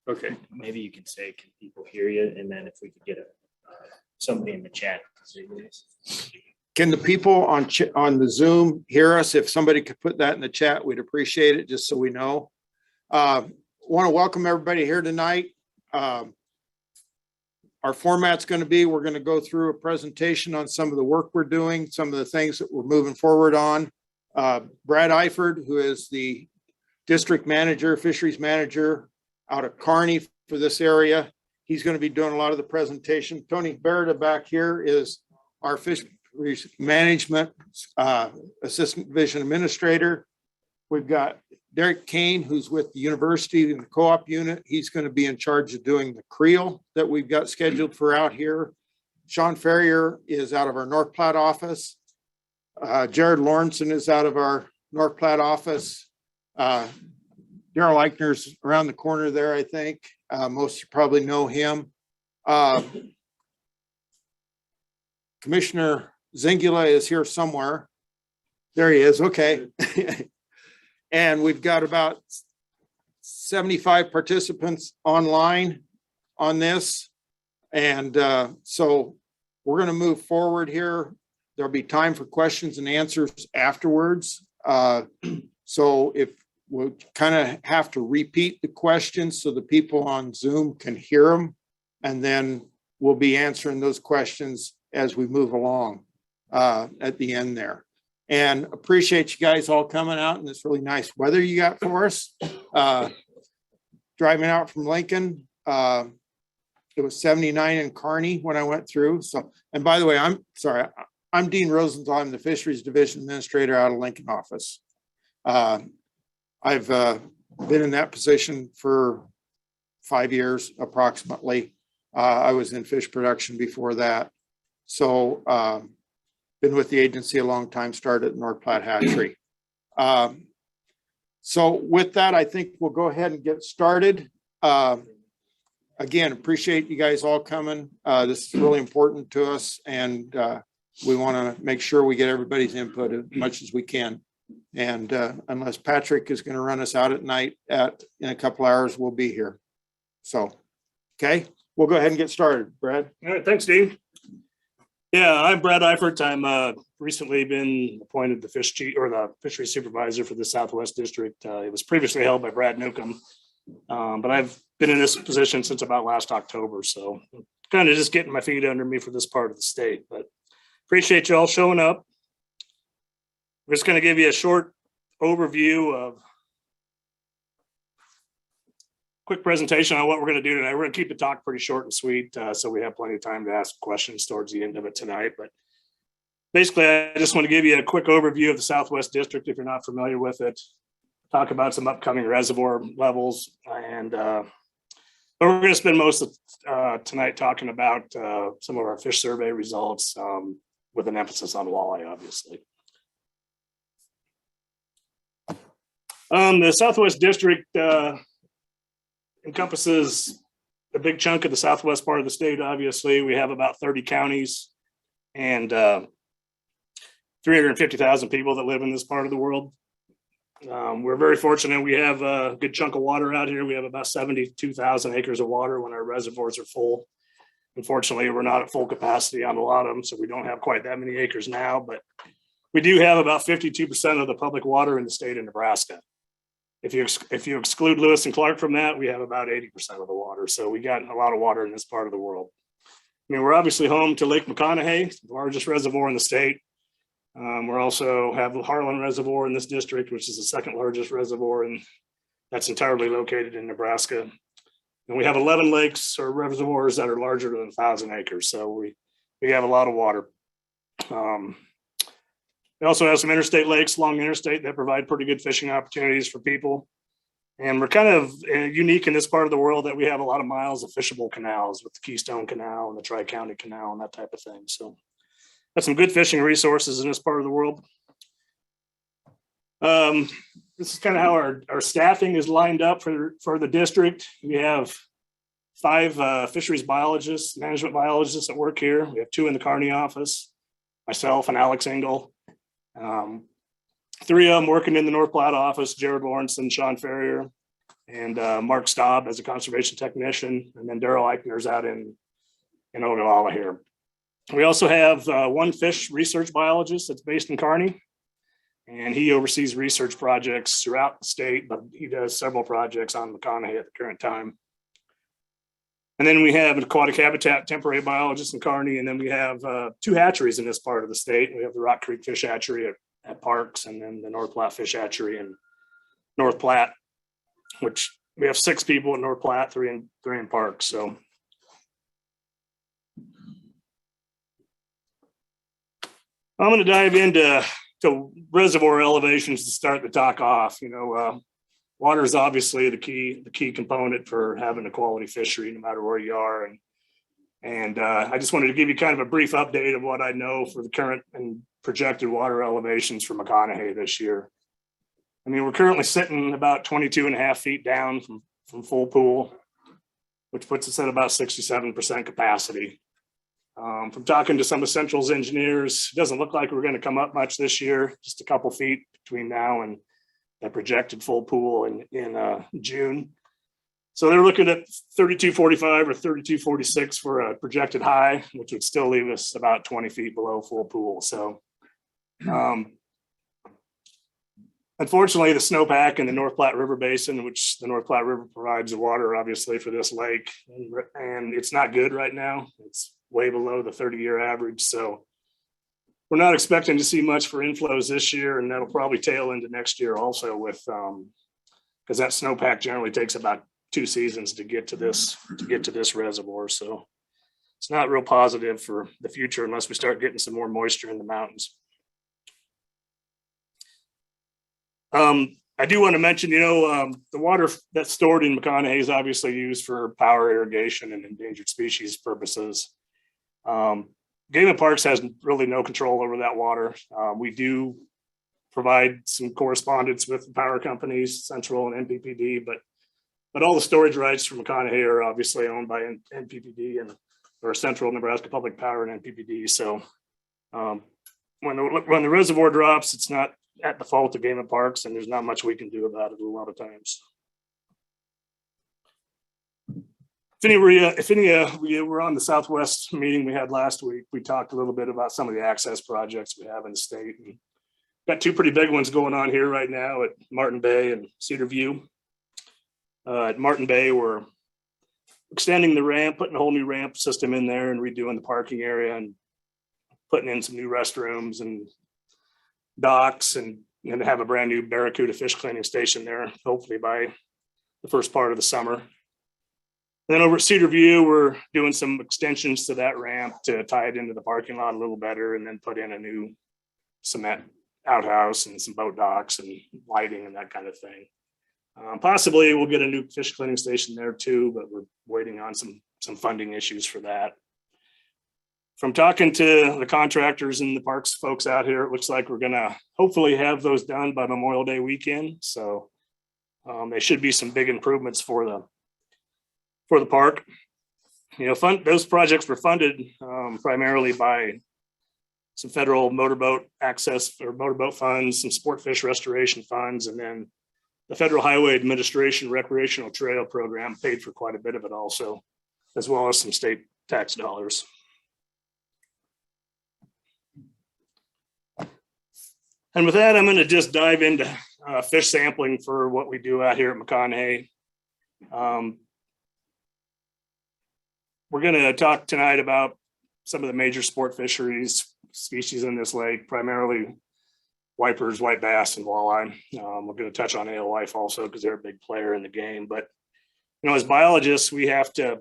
Okay. Maybe you can say, can people hear you? And then if we could get somebody in the chat. Can the people on the Zoom hear us? If somebody could put that in the chat, we'd appreciate it, just so we know. Want to welcome everybody here tonight. Our format's going to be, we're going to go through a presentation on some of the work we're doing, some of the things that we're moving forward on. Brad Eifert, who is the district manager, fisheries manager out of Kearney for this area, he's going to be doing a lot of the presentation. Tony Beretta back here is our fisheries management assistant division administrator. We've got Derek Kane, who's with the university in the co-op unit. He's going to be in charge of doing the creel that we've got scheduled for out here. Sean Ferrier is out of our North Platte office. Jared Lawrenson is out of our North Platte office. Daryl Eichner's around the corner there, I think. Most of you probably know him. Commissioner Zingula is here somewhere. There he is. Okay. And we've got about 75 participants online on this. And so we're going to move forward here. There'll be time for questions and answers afterwards. So if we'll kind of have to repeat the questions so the people on Zoom can hear them, and then we'll be answering those questions as we move along at the end there. And appreciate you guys all coming out in this really nice weather you got for us. Driving out from Lincoln, it was 79 in Kearney when I went through. So, and by the way, I'm sorry, I'm Dean Rosenthal. I'm the fisheries division administrator out of Lincoln office. I've been in that position for 5 years approximately. I was in fish production before that. So been with the agency a long time, started at North Platte Hatchery. So with that, I think we'll go ahead and get started. Again, appreciate you guys all coming. This is really important to us, and we want to make sure we get everybody's input as much as we can. And unless Patrick is going to run us out at night in a couple hours, we'll be here. So, okay, we'll go ahead and get started. Brad. All right, thanks, Dean. Yeah, I'm Brad Eifert. I'm recently been appointed the fish chief or the fisheries supervisor for the Southwest District. It was previously held by Brad Newcomb, but I've been in this position since about last October. So kind of just getting my feet under me for this part of the state, but appreciate you all showing up. We're just going to give you a short overview of quick presentation on what we're going to do today. We're going to keep the talk pretty short and sweet, so we have plenty of time to ask questions towards the end of it tonight. But basically, I just want to give you a quick overview of the Southwest District if you're not familiar with it. Talk about some upcoming reservoir levels, and but we're going to spend most of tonight talking about some of our fish survey results, with an emphasis on walleye, obviously. The Southwest District encompasses a big chunk of the southwest part of the state. Obviously, we have about 30 counties and 350,000 people that live in this part of the world. We're very fortunate. We have a good chunk of water out here. We have about 72,000 acres of water when our reservoirs are full. Unfortunately, we're not at full capacity on a lot of them, so we don't have quite that many acres now, but we do have about 52% of the public water in the state of Nebraska. If you exclude Lewis and Clark from that, we have about 80% of the water. So we got a lot of water in this part of the world. I mean, we're obviously home to Lake McConaughy, the largest reservoir in the state. We're also have the Harlan Reservoir in this district, which is the second largest reservoir, and that's entirely located in Nebraska. And we have 11 lakes or reservoirs that are larger than 1,000 acres. So we have a lot of water. We also have some interstate lakes along the interstate that provide pretty good fishing opportunities for people. And we're kind of unique in this part of the world that we have a lot of miles of fishable canals with the Keystone Canal and the Tri-County Canal and that type of thing. So that's some good fishing resources in this part of the world. This is kind of how our staffing is lined up for the district. We have 5 fisheries biologists, management biologists that work here. We have 2 in the Kearney office, myself and Alex Engel. three of them working in the North Platte office, Jared Lawrence and Sean Ferrier, and Mark Staub as a conservation technician, and then Daryl Eichner's out in Ogallala here. We also have one fish research biologist that's based in Kearney, and he oversees research projects throughout the state, but he does several projects on McConaughy at the current time. And then we have an aquatic habitat temporary biologist in Kearney, and then we have two hatcheries in this part of the state. We have the Rock Creek Fish Hatchery at Parks, and then the North Platte Fish Hatchery in North Platte, which we have 6 people in North Platte, three in Parks. So I'm going to dive into reservoir elevations to start the talk off. Water is obviously the key component for having a quality fishery, no matter where you are. And I just wanted to give you kind of a brief update of what I know for the current and projected water elevations for McConaughy this year. I mean, we're currently sitting about 22.5 feet down from full pool, which puts us at about 67% capacity. From talking to some of Central's engineers, it doesn't look like we're going to come up much this year, just a couple feet between now and that projected full pool in June. So they're looking at 32.45 or 32.46 for a projected high, which would still leave us about 20 feet below full pool. So unfortunately, the snowpack in the North Platte River Basin, which the North Platte River provides the water, obviously, for this lake, and it's not good right now. It's way below the 30-year average. So we're not expecting to see much for inflows this year, and that'll probably tail into next year also with because that snowpack generally takes about 2 seasons to get to this reservoir. So it's not real positive for the future unless we start getting some more moisture in the mountains. I do want to mention, the water that's stored in McConaughy is obviously used for power irrigation and endangered species purposes. Game and Parks has really no control over that water. We do provide some correspondence with the power companies, Central and NPPD, but all the storage rights for McConaughy are obviously owned by NPPD or Central Nebraska Public Power and NPPD. So when the reservoir drops, it's not at the fault of Game and Parks, and there's not much we can do about it a lot of times. If any we were on the Southwest meeting we had last week, we talked a little bit about some of the access projects we have in the state. And got 2 pretty big ones going on here right now at Martin Bay and Cedar View. At Martin Bay, we're extending the ramp, putting a whole new ramp system in there and redoing the parking area and putting in some new restrooms and docks and have a brand new Barracuda fish cleaning station there, hopefully by the first part of the summer. Then over at Cedar View, we're doing some extensions to that ramp to tie it into the parking lot a little better, and then put in a new cement outhouse and some boat docks and lighting and that kind of thing. Possibly we'll get a new fish cleaning station there too, but we're waiting on some funding issues for that. From talking to the contractors and the parks folks out here, it looks like we're gonna hopefully have those done by Memorial Day weekend. So there should be some big improvements for the park. Those projects were funded primarily by some federal motorboat access or motorboat funds, some sport fish restoration funds, and then the Federal Highway Administration Recreational Trail Program paid for quite a bit of it also, as well as some state tax dollars. And with that, I'm going to just dive into fish sampling for what we do out here at McConaughy. We're going to talk tonight about some of the major sport fisheries species in this lake, primarily wipers, white bass, and walleye. We're going to touch on alewife also because they're a big player in the game. But as biologists, we have to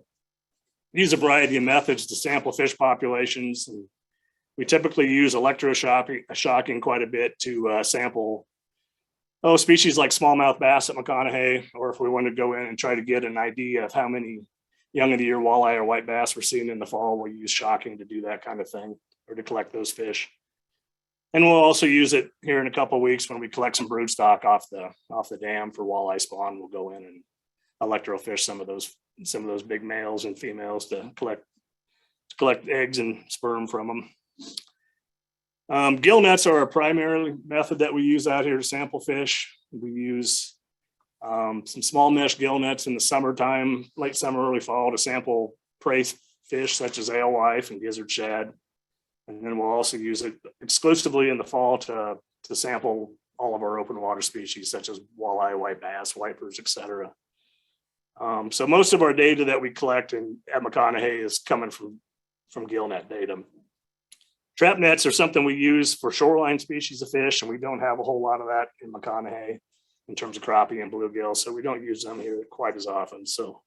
use a variety of methods to sample fish populations. And we typically use electroshocking quite a bit to sample species like smallmouth bass at McConaughy, or if we want to go in and try to get an idea of how many young of the year walleye or white bass we're seeing in the fall, we'll use shocking to do that kind of thing or to collect those fish. And we'll also use it here in a couple of weeks when we collect some brood stock off the dam for walleye spawn. We'll go in and electrofish some of those big males and females to collect eggs and sperm from them. Gill nets are our primary method that we use out here to sample fish. We use some small mesh gill nets in the summertime, late summer, early fall, to sample prey fish such as alewife and gizzard shad. And then we'll also use it exclusively in the fall to sample all of our open water species such as walleye, white bass, wipers, etc. So most of our data that we collect at McConaughy is coming from gill net data. Trap nets are something we use for shoreline species of fish, and we don't have a whole lot of that in McConaughy in terms of crappie and bluegill, so we don't use them here quite as often. So,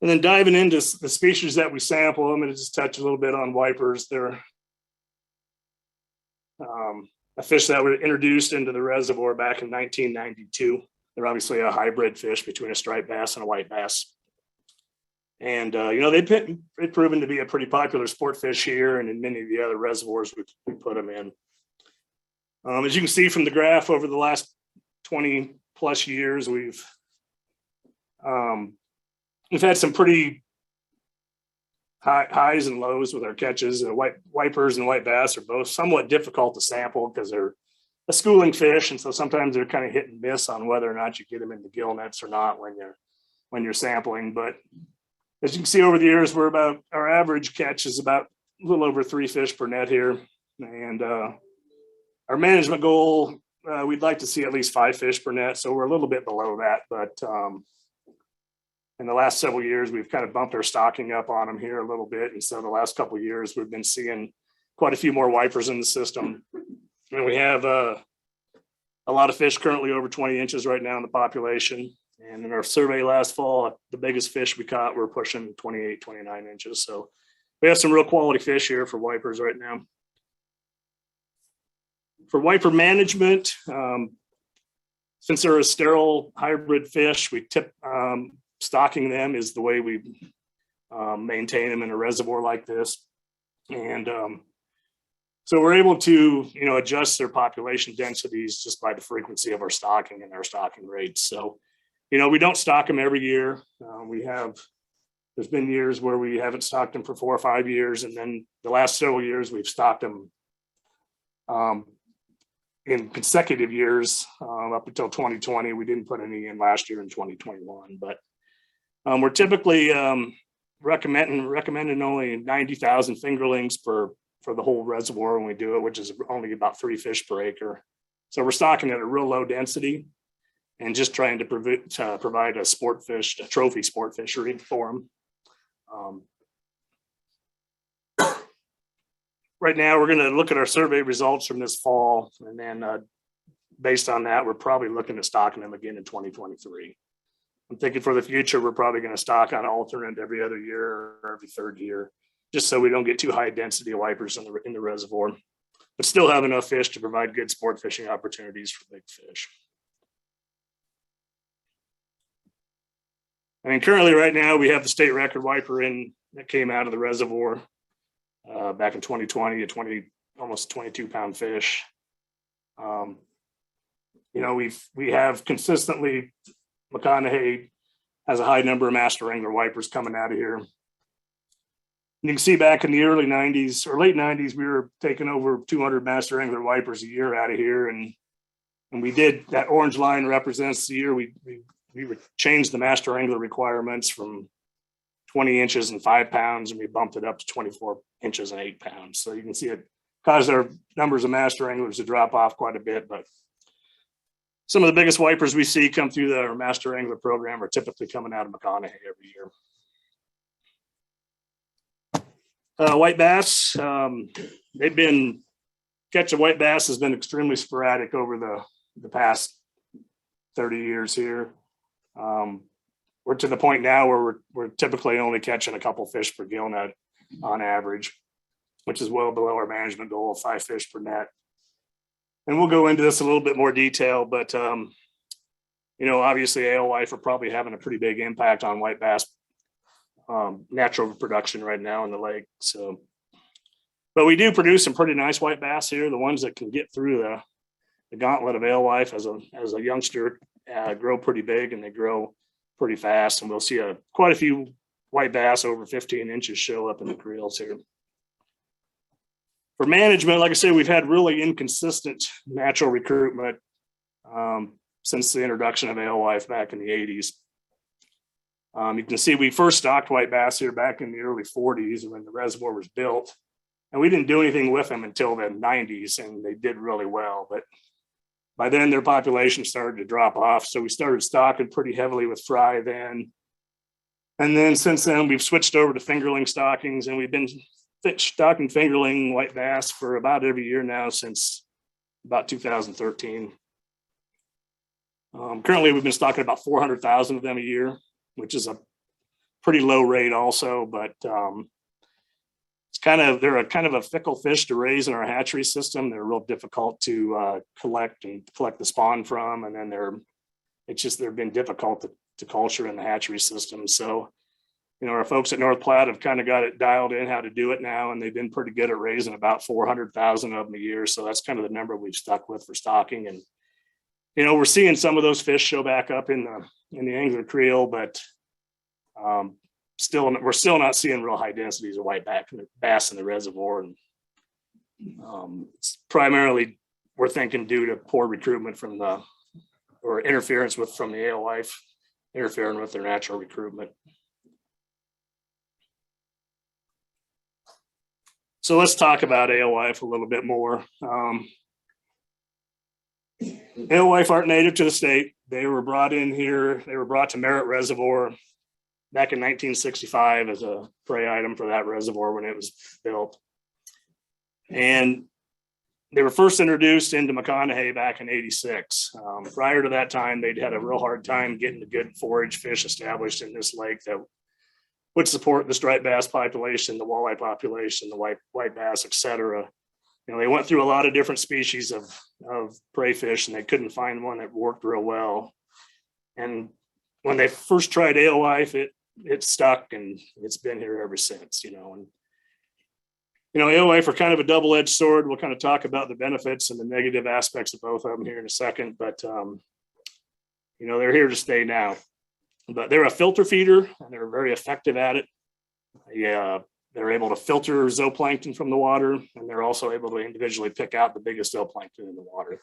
and then diving into the species that we sample, I'm going to just touch a little bit on wipers. They're a fish that were introduced into the reservoir back in 1992. They're obviously a hybrid fish between a striped bass and a white bass. And, they've proven to be a pretty popular sport fish here and in many of the other reservoirs we put them in. As you can see from the graph, over the last 20 plus years, we've had some pretty highs and lows with our catches. Wipers and white bass are both somewhat difficult to sample because they're a schooling fish, and so sometimes they're kind of hit and miss on whether or not you get them in the gill nets or not when you're sampling. But as you can see over the years, our average catch is about a little over 3 fish per net here. And our management goal, we'd like to see at least 5 fish per net. So we're a little bit below that. But in the last several years, we've kind of bumped our stocking up on them here a little bit. And so the last couple of years, we've been seeing quite a few more wipers in the system. And we have a lot of fish currently over 20 inches right now in the population. And in our survey last fall, the biggest fish we caught were pushing 28, 29 inches. So we have some real quality fish here for wipers right now. For wiper management, since they're a sterile hybrid fish, we tip stocking them is the way we maintain them in a reservoir like this. And so we're able to, adjust their population densities just by the frequency of our stocking and our stocking rates. So we don't stock them every year. There's been years where we haven't stocked them for 4 or 5 years. And then the last several years, we've stocked them in consecutive years up until 2020. We didn't put any in last year in 2021. But we're typically recommending only 90,000 fingerlings for the whole reservoir when we do it, which is only about 3 fish per acre. So we're stocking at a real low density, and just trying to provide a trophy sport fishery for them. Right now, we're going to look at our survey results from this fall, and then based on that, we're probably looking at stocking them again in 2023. I'm thinking for the future, we're probably going to stock on alternate every other year or every 3rd year, just so we don't get too high density of wipers in the reservoir, but still have enough fish to provide good sport fishing opportunities for big fish. I mean, currently right now we have the state record wiper in that came out of the reservoir back in 2020, almost 22-pound fish. We have consistently, McConaughy has a high number of master angler wipers coming out of here. And you can see back in the early 90s or late 90s, we were taking over 200 master angler wipers a year out of here. And we did, that orange line represents the year we changed the master angler requirements from 20 inches and 5 pounds, and we bumped it up to 24 inches and 8 pounds. So you can see it caused our numbers of master anglers to drop off quite a bit, but some of the biggest wipers we see come through our master angler program are typically coming out of McConaughy every year. White bass, catch of white bass has been extremely sporadic over the past 30 years here. We're to the point now where we're typically only catching a couple fish per gill net on average, which is well below our management goal of 5 fish per net. And we'll go into this a little bit more detail, but obviously alewife are probably having a pretty big impact on white bass natural production right now in the lake. So, but we do produce some pretty nice white bass here. The ones that can get through the gauntlet of alewife as a youngster grow pretty big, and they grow pretty fast. And we'll see quite a few white bass over 15 inches show up in the creels here. For management, like I say, we've had really inconsistent natural recruitment since the introduction of alewife back in the 80s. You can see we first stocked white bass here back in the early 40s when the reservoir was built. And we didn't do anything with them until the 90s, and they did really well. But by then, their population started to drop off. So we started stocking pretty heavily with fry then. And then since then, we've switched over to fingerling stockings, and we've been stocking fingerling white bass for about every year now since about 2013. Currently, we've been stocking about 400,000 of them a year, which is a pretty low rate also, but they're a kind of a fickle fish to raise in our hatchery system. They're real difficult to collect the spawn from, and then they've been difficult to culture in the hatchery system. So, our folks at North Platte have kind of got it dialed in how to do it now, and they've been pretty good at raising about 400,000 of them a year. So that's kind of the number we've stuck with for stocking. And we're seeing some of those fish show back up in the angler creel, but we're still not seeing real high densities of white bass in the reservoir. And it's primarily, we're thinking, due to poor recruitment or interference from the alewife, interfering with their natural recruitment. So let's talk about alewife a little bit more. Alewife aren't native to the state. They were brought in here. They were brought to Merritt Reservoir back in 1965 as a prey item for that reservoir when it was built. And they were first introduced into McConaughy back in '86. Prior to that time, they'd had a real hard time getting a good forage fish established in this lake that would support the striped bass population, the walleye population, the white bass, et cetera. They went through a lot of different species of prey fish, and they couldn't find one that worked real well. And when they first tried alewife, it stuck, and it's been here ever since. And alewife are kind of a double-edged sword. We'll kind of talk about the benefits and the negative aspects of both of them here in a second, but they're here to stay now. But they're a filter feeder, and they're very effective at it. They're able to filter zooplankton from the water, and they're also able to individually pick out the biggest zooplankton in the water.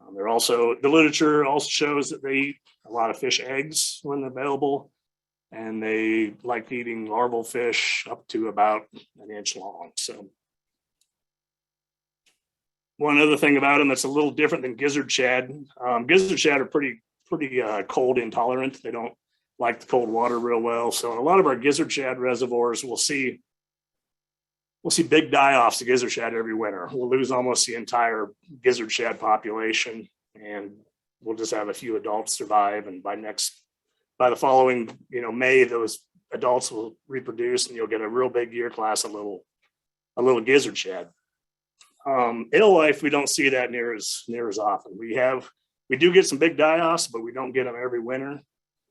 The literature also shows that they eat a lot of fish eggs when available, and they like eating larval fish up to about an inch long. So one other thing about them that's a little different than gizzard shad. Gizzard shad are pretty cold intolerant. They don't like the cold water real well. So in a lot of our gizzard shad reservoirs, we'll see big die-offs of gizzard shad every winter. We'll lose almost the entire gizzard shad population, and we'll just have a few adults survive. And by the following, May, those adults will reproduce, and you'll get a real big year class of little gizzard shad. Alewife, we don't see that near as often. We do get some big die-offs, but we don't get them every winter.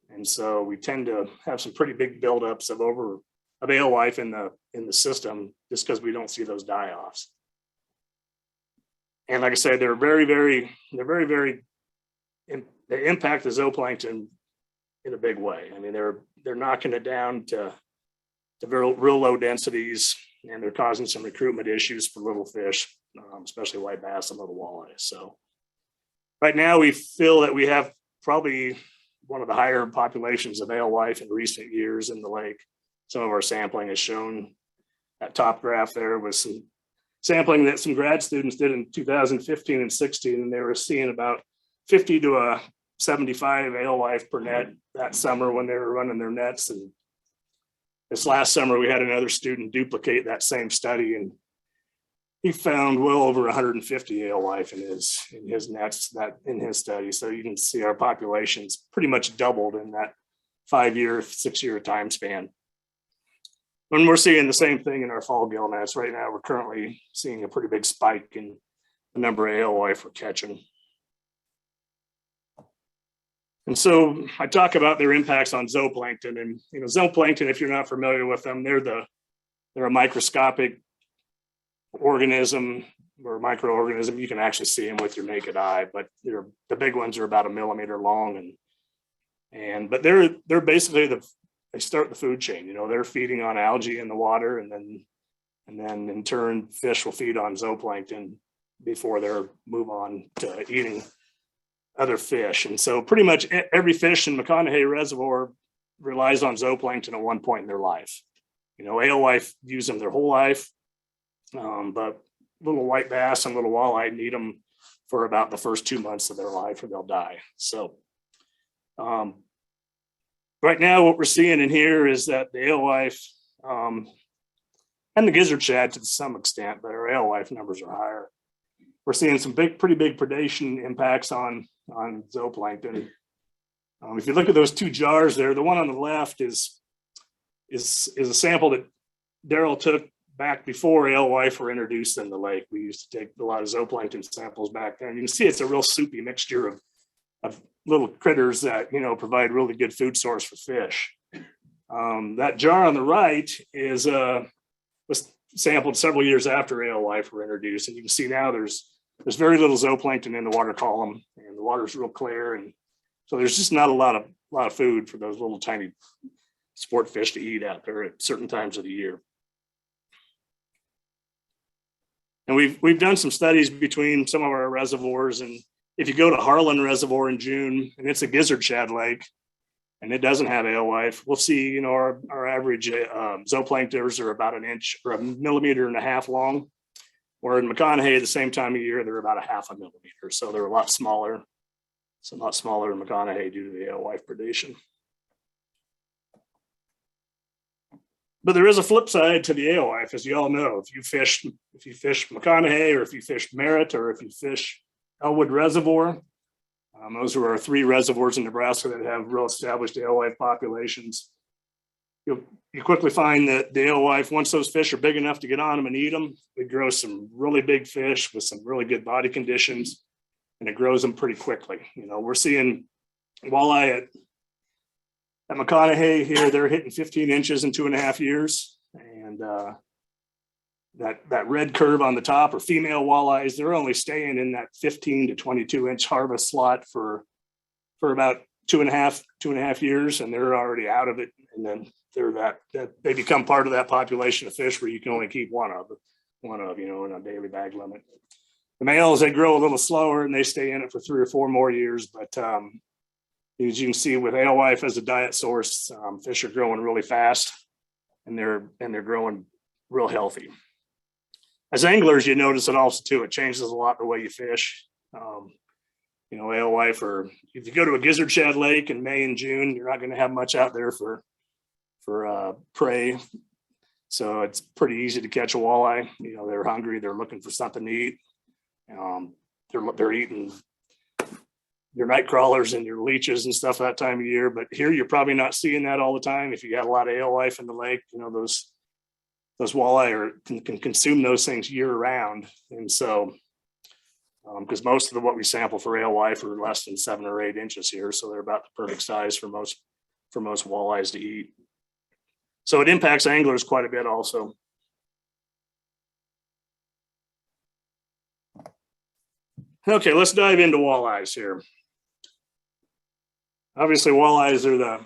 And so we tend to have some pretty big buildups of alewife in the system just because we don't see those die-offs. And like I said, they're very, very, they impact the zooplankton in a big way. I mean, they're knocking it down to real low densities, and they're causing some recruitment issues for little fish, especially white bass and little walleyes. So right now we feel that we have probably one of the higher populations of alewife in recent years in the lake. Some of our sampling has shown that top graph there was some sampling that some grad students did in 2015 and 16, and they were seeing about 50 to 75 alewife per net that summer when they were running their nets. And this last summer, we had another student duplicate that same study, and he found well over 150 alewife in his nets in his study. So you can see our population's pretty much doubled in that 6-year time span. And we're seeing the same thing in our fall gill nets. Right now, we're currently seeing a pretty big spike in the number of alewife we're catching. And so I talk about their impacts on zooplankton, and zooplankton, if you're not familiar with them, they're a microscopic organism or microorganism. You can actually see them with your naked eye, but the big ones are about 1 millimeter long, but they're basically they start the food chain. You know, they're feeding on algae in the water, and then in turn, fish will feed on zooplankton before they move on to eating other fish. And so pretty much every fish in McConaughy Reservoir relies on zooplankton at one point in their life. You know, alewife use them their whole life, but little white bass and little walleye need them for about the first 2 months of their life, or they'll die. So right now, what we're seeing in here is that the alewife and the gizzard shad to some extent, but our alewife numbers are higher. We're seeing some pretty big predation impacts on zooplankton. If you look at those two jars there, the one on the left is a sample that Daryl took back before alewife were introduced in the lake. We used to take a lot of zooplankton samples back then. You can see it's a real soupy mixture of little critters that, you know, provide really good food source for fish. That jar on the right was sampled several years after alewife were introduced, and you can see now there's very little zooplankton in the water column, and the water's real clear, and so there's just not a lot of food for those little tiny sport fish to eat out there at certain times of the year. And we've done some studies between some of our reservoirs, and if you go to Harlan Reservoir in June, and it's a gizzard shad lake, and it doesn't have alewife, we'll see, you know, our average zooplanktons are about 1 inch or 1.5 millimeters long, where in McConaughy at the same time of year, they're about 0.5 millimeter. So they're a lot smaller. It's a lot smaller in McConaughy due to the alewife predation. But there is a flip side to the alewife, as you all know. If you fish McConaughy, or if you fish Merritt, or if you fish Elwood Reservoir, those are our 3 reservoirs in Nebraska that have real established alewife populations. You quickly find that the alewife, once those fish are big enough to get on them and eat them, it grows some really big fish with some really good body conditions, and it grows them pretty quickly. You know, we're seeing walleye at McConaughy here, they're hitting 15 inches in 2.5 years. And that red curve on the top are female walleyes. They're only staying in that 15 to 22 inch harvest slot for about 2.5 years, and they're already out of it. And then they become part of that population of fish where you can only keep one of, you know, in a daily bag limit. The males, they grow a little slower and they stay in it for 3 or 4 more years. But as you can see with alewife as a diet source, fish are growing really fast, and they're growing real healthy. As anglers, you notice it also too. It changes a lot the way you fish. You know, alewife, or if you go to a gizzard shad lake in May and June, you're not going to have much out there for prey. So it's pretty easy to catch a walleye. You know, they're hungry. They're looking for something to eat. They're eating your night crawlers and your leeches and stuff that time of year. But here, you're probably not seeing that all the time. If you got a lot of alewife in the lake, you know, those walleye can consume those things year round. And so, because most of what we sample for alewife are less than 7 or 8 inches here, so they're about the perfect size for most walleyes to eat. So it impacts anglers quite a bit also. Okay, let's dive into walleyes here. Obviously, walleyes are the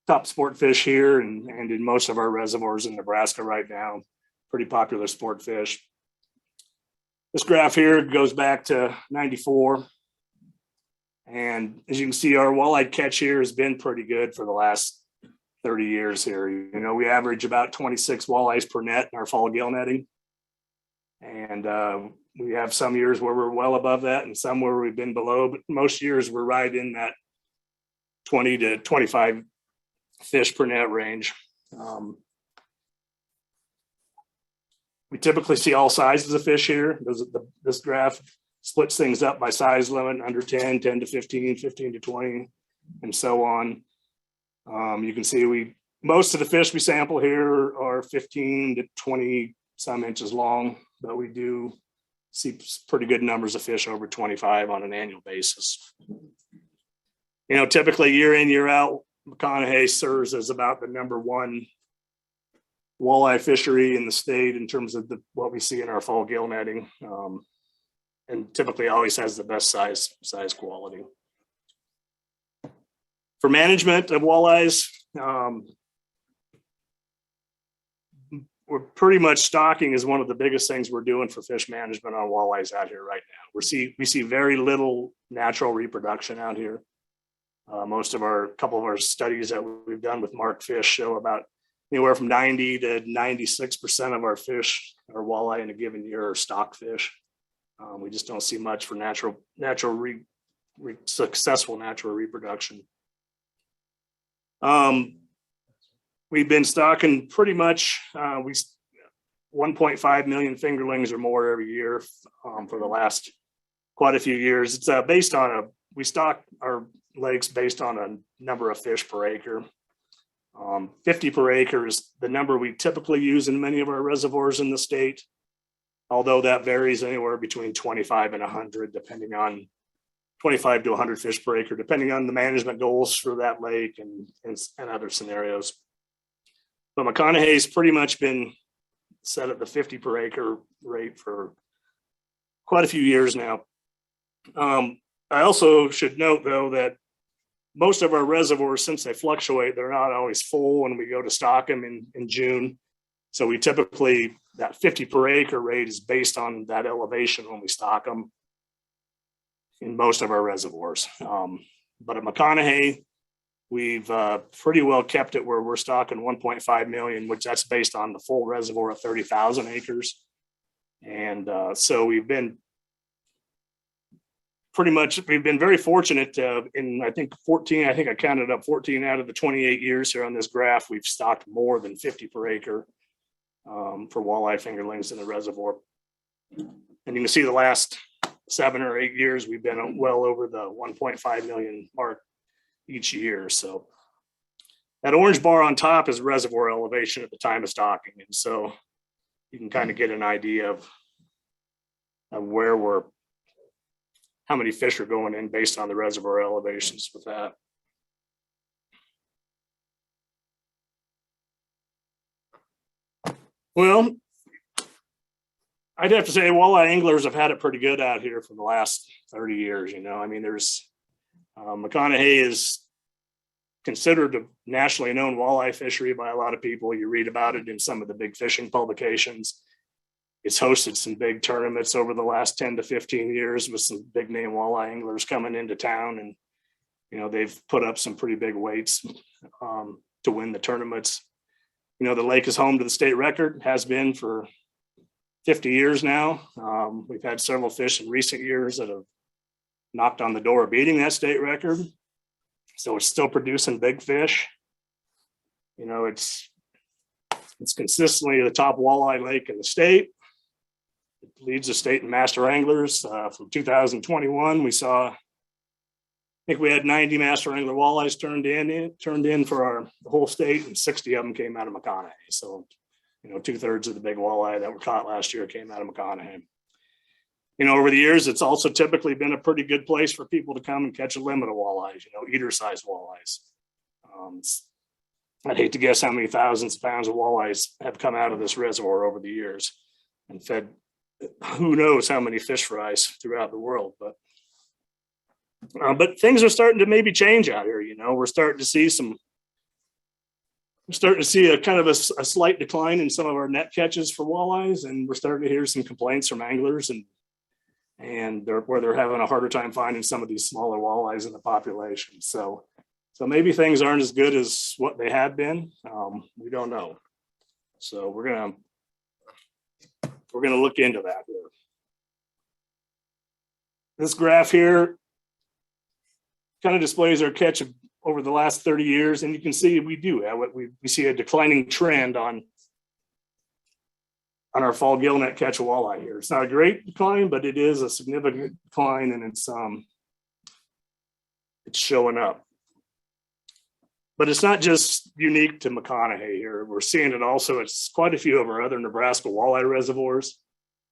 top sport fish here and in most of our reservoirs in Nebraska right now. Pretty popular sport fish. This graph here goes back to 94. And as you can see, our walleye catch here has been pretty good for the last 30 years here. You know, we average about 26 walleyes per net in our fall gill netting. And we have some years where we're well above that and some where we've been below, but most years we're right in that 20 to 25 fish per net range. We typically see all sizes of fish here. This graph splits things up by size limit, under 10, 10 to 15, 15 to 20, and so on. You can see most of the fish we sample here are 15 to 20 some inches long, but we do see pretty good numbers of fish over 25 on an annual basis. You know, typically year in, year out, McConaughy serves as about the #1 walleye fishery in the state in terms of what we see in our fall gill netting, and typically always has the best size quality. For management of walleyes, we're pretty much stocking is one of the biggest things we're doing for fish management on walleyes out here right now. We see very little natural reproduction out here. Couple of our studies that we've done with marked fish show about anywhere from 90 to 96% of our fish or walleye in a given year are stock fish. We just don't see much for successful natural reproduction. We've been stocking pretty much 1.5 million fingerlings or more every year for the last quite a few years. It's based on we stock our lakes based on a number of fish per acre. 50 per acre is the number we typically use in many of our reservoirs in the state, although that varies anywhere between 25 and 100, depending on 25 to 100 fish per acre, depending on the management goals for that lake and other scenarios. But McConaughy's pretty much been set at the 50 per acre rate for quite a few years now. I also should note, though, that most of our reservoirs, since they fluctuate, they're not always full when we go to stock them in June. So we typically, that 50 per acre rate is based on that elevation when we stock them in most of our reservoirs. But at McConaughy, we've pretty well kept it where we're stocking 1.5 million, which that's based on the full reservoir of 30,000 acres. And so we've been very fortunate in, I think I counted up 14 out of the 28 years here on this graph, we've stocked more than 50 per acre for walleye fingerlings in the reservoir. And you can see the last 7 or 8 years, we've been well over the 1.5 million mark each year. So that orange bar on top is reservoir elevation at the time of stocking. And so you can kind of get an idea of how many fish are going in based on the reservoir elevations with that. Well, I'd have to say walleye anglers have had it pretty good out here for the last 30 years. I mean, there's McConaughy is considered a nationally known walleye fishery by a lot of people. You read about it in some of the big fishing publications. It's hosted some big tournaments over the last 10 to 15 years with some big name walleye anglers coming into town. And, they've put up some pretty big weights to win the tournaments. The lake is home to the state record, has been for 50 years now. We've had several fish in recent years that have knocked on the door of beating that state record. So it's still producing big fish. It's consistently the top walleye lake in the state. It leads the state in master anglers. From 2021, we saw, I think we had 90 master angler walleyes turned in for the whole state, and 60 of them came out of McConaughy. So, 2/3 of the big walleye that were caught last year came out of McConaughy. Over the years, it's also typically been a pretty good place for people to come and catch a limit of walleyes, eater-sized walleyes. I'd hate to guess how many thousands of pounds of walleyes have come out of this reservoir over the years and fed who knows how many fish fries throughout the world. But things are starting to maybe change out here. We're starting to see a kind of a slight decline in some of our net catches for walleyes, and we're starting to hear some complaints from anglers and where they're having a harder time finding some of these smaller walleyes in the population. So maybe things aren't as good as what they had been. We don't know. So we're gonna look into that here. This graph here kind of displays our catch over the last 30 years, and you can see we see a declining trend on our fall gillnet catch of walleye here. It's not a great decline, but it is a significant decline, and it's showing up. But it's not just unique to McConaughy here. We're seeing it also. It's quite a few of our other Nebraska walleye reservoirs.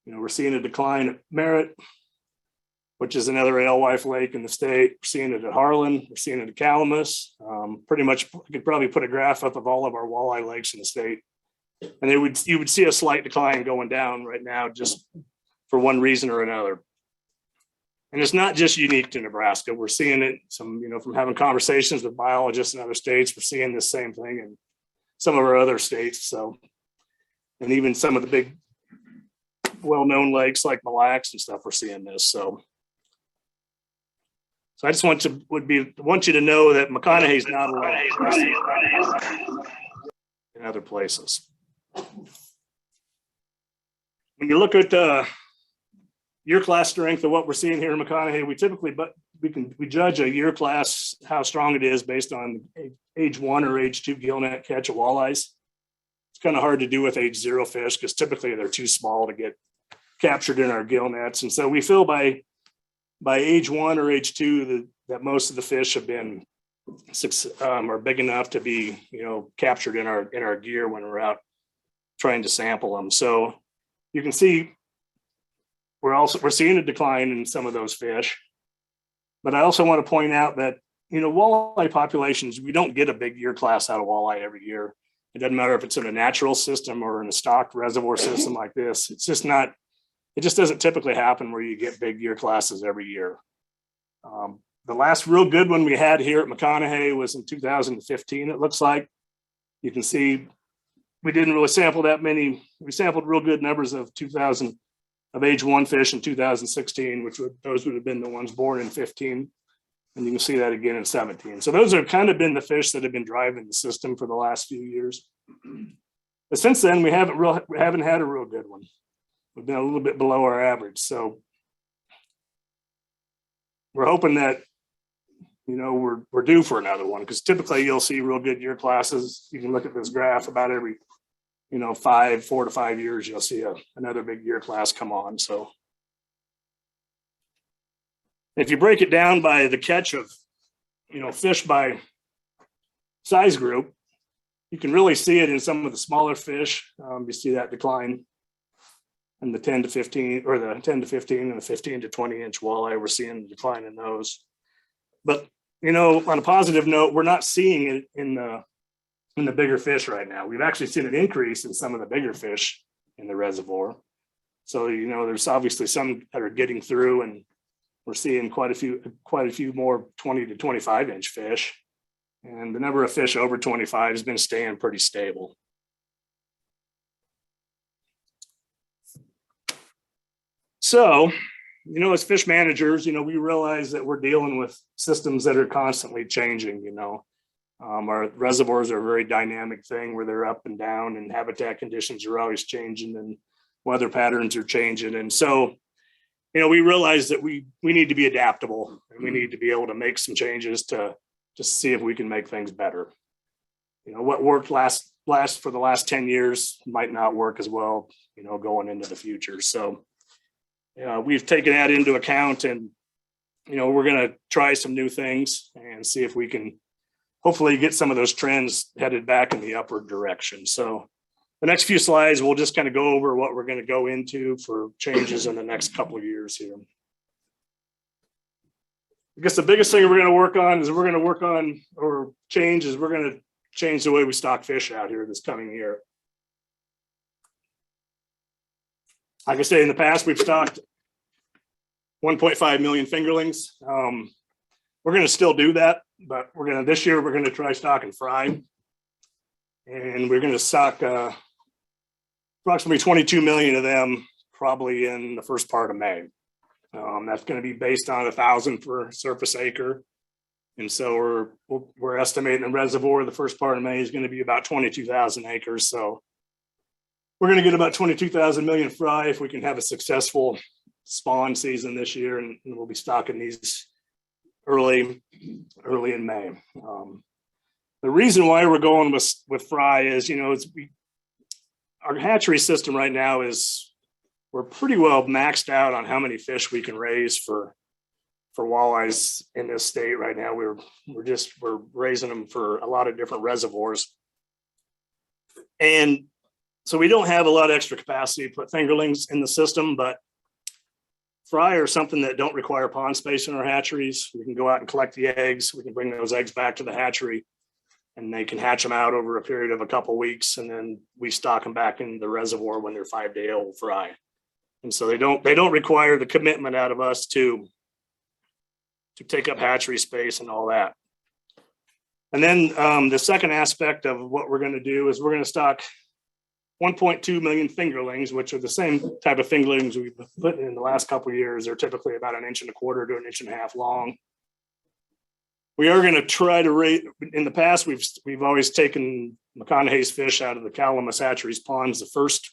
We're seeing a decline at Merritt, which is another alewife lake in the state. We're seeing it at Harlan. We're seeing it at Calamus. Pretty much, I could probably put a graph up of all of our walleye lakes in the state. And you would see a slight decline going down right now, just for one reason or another. And it's not just unique to Nebraska. We're seeing it from having conversations with biologists in other states, we're seeing the same thing in some of our other states. So, and even some of the big well-known lakes like Mille Lacs and stuff, we're seeing this. So I just want you to know that McConaughy is not alone in other places. When you look at year class strength of what we're seeing here in McConaughy, we judge a year class how strong it is based on age 1 or age 2 gillnet catch of walleyes. It's kind of hard to do with age 0 fish because typically they're too small to get captured in our gill nets. And so we feel by age 1 or age 2 that most of the fish have been are big enough to be captured in our gear when we're out trying to sample them. So you can see we're seeing a decline in some of those fish. But I also want to point out that walleye populations, we don't get a big year class out of walleye every year. It doesn't matter if it's in a natural system or in a stocked reservoir system like this. It just doesn't typically happen where you get big year classes every year. The last real good one we had here at McConaughy was in 2015, it looks like. You can see we didn't really sample that many. We sampled real good numbers of age 1 fish in 2016, those would have been the ones born in 15. And you can see that again in 17. So those have kind of been the fish that have been driving the system for the last few years. But since then, we haven't had a real good one. We've been a little bit below our average. So we're hoping that, we're due for another one, because typically you'll see real good year classes. You can look at this graph about every 4 to 5 years, you'll see another big year class come on. So if you break it down by the catch of, fish by size group, you can really see it in some of the smaller fish. You see that decline in the 10 to 15 and the 15 to 20 inch walleye. We're seeing the decline in those. But, on a positive note, we're not seeing it in the bigger fish right now. We've actually seen an increase in some of the bigger fish in the reservoir. So, there's obviously some that are getting through, and we're seeing quite a few more 20 to 25 inch fish. And the number of fish over 25 has been staying pretty stable. So, as fish managers, we realize that we're dealing with systems that are constantly changing. Our reservoirs are a very dynamic thing where they're up and down, and habitat conditions are always changing, and weather patterns are changing. And so, we realize that we need to be adaptable, and we need to be able to make some changes to see if we can make things better. What worked last for the last 10 years might not work as well, going into the future. So we've taken that into account, and, we're going to try some new things and see if we can hopefully get some of those trends headed back in the upward direction. So the next few slides, we'll just kind of go over what we're going to go into for changes in the next couple of years here. I guess the biggest thing we're going to work on is we're going to change the way we stock fish out here this coming year. Like I say, in the past, we've stocked 1.5 million fingerlings. We're going to still do that, but this year we're going to try stocking fry, and we're going to stock approximately 22 million of them probably in the first part of May. That's going to be based on 1,000 per surface acre. And so we're estimating the reservoir the first part of May is going to be about 22,000 acres. So we're going to get about 22,000 million fry if we can have a successful spawn season this year, and we'll be stocking these early in May. The reason why we're going with fry is, our hatchery system right now we're pretty well maxed out on how many fish we can raise for walleyes in this state right now. We're raising them for a lot of different reservoirs. And so we don't have a lot of extra capacity to put fingerlings in the system, but fry are something that don't require pond space in our hatcheries. We can go out and collect the eggs. We can bring those eggs back to the hatchery, and they can hatch them out over a period of a couple of weeks. And then we stock them back in the reservoir when they're 5-day-old fry. And so they don't require the commitment out of us to to take up hatchery space and all that. And then the second aspect of what we're going to do is we're going to stock 1.2 million fingerlings, which are the same type of fingerlings we've put in the last couple of years. They're typically about 1.25 inches to 1.5 inches long. We are going to try to rate. In the past, we've always taken McConaughy's fish out of the Calamus Hatcheries ponds the first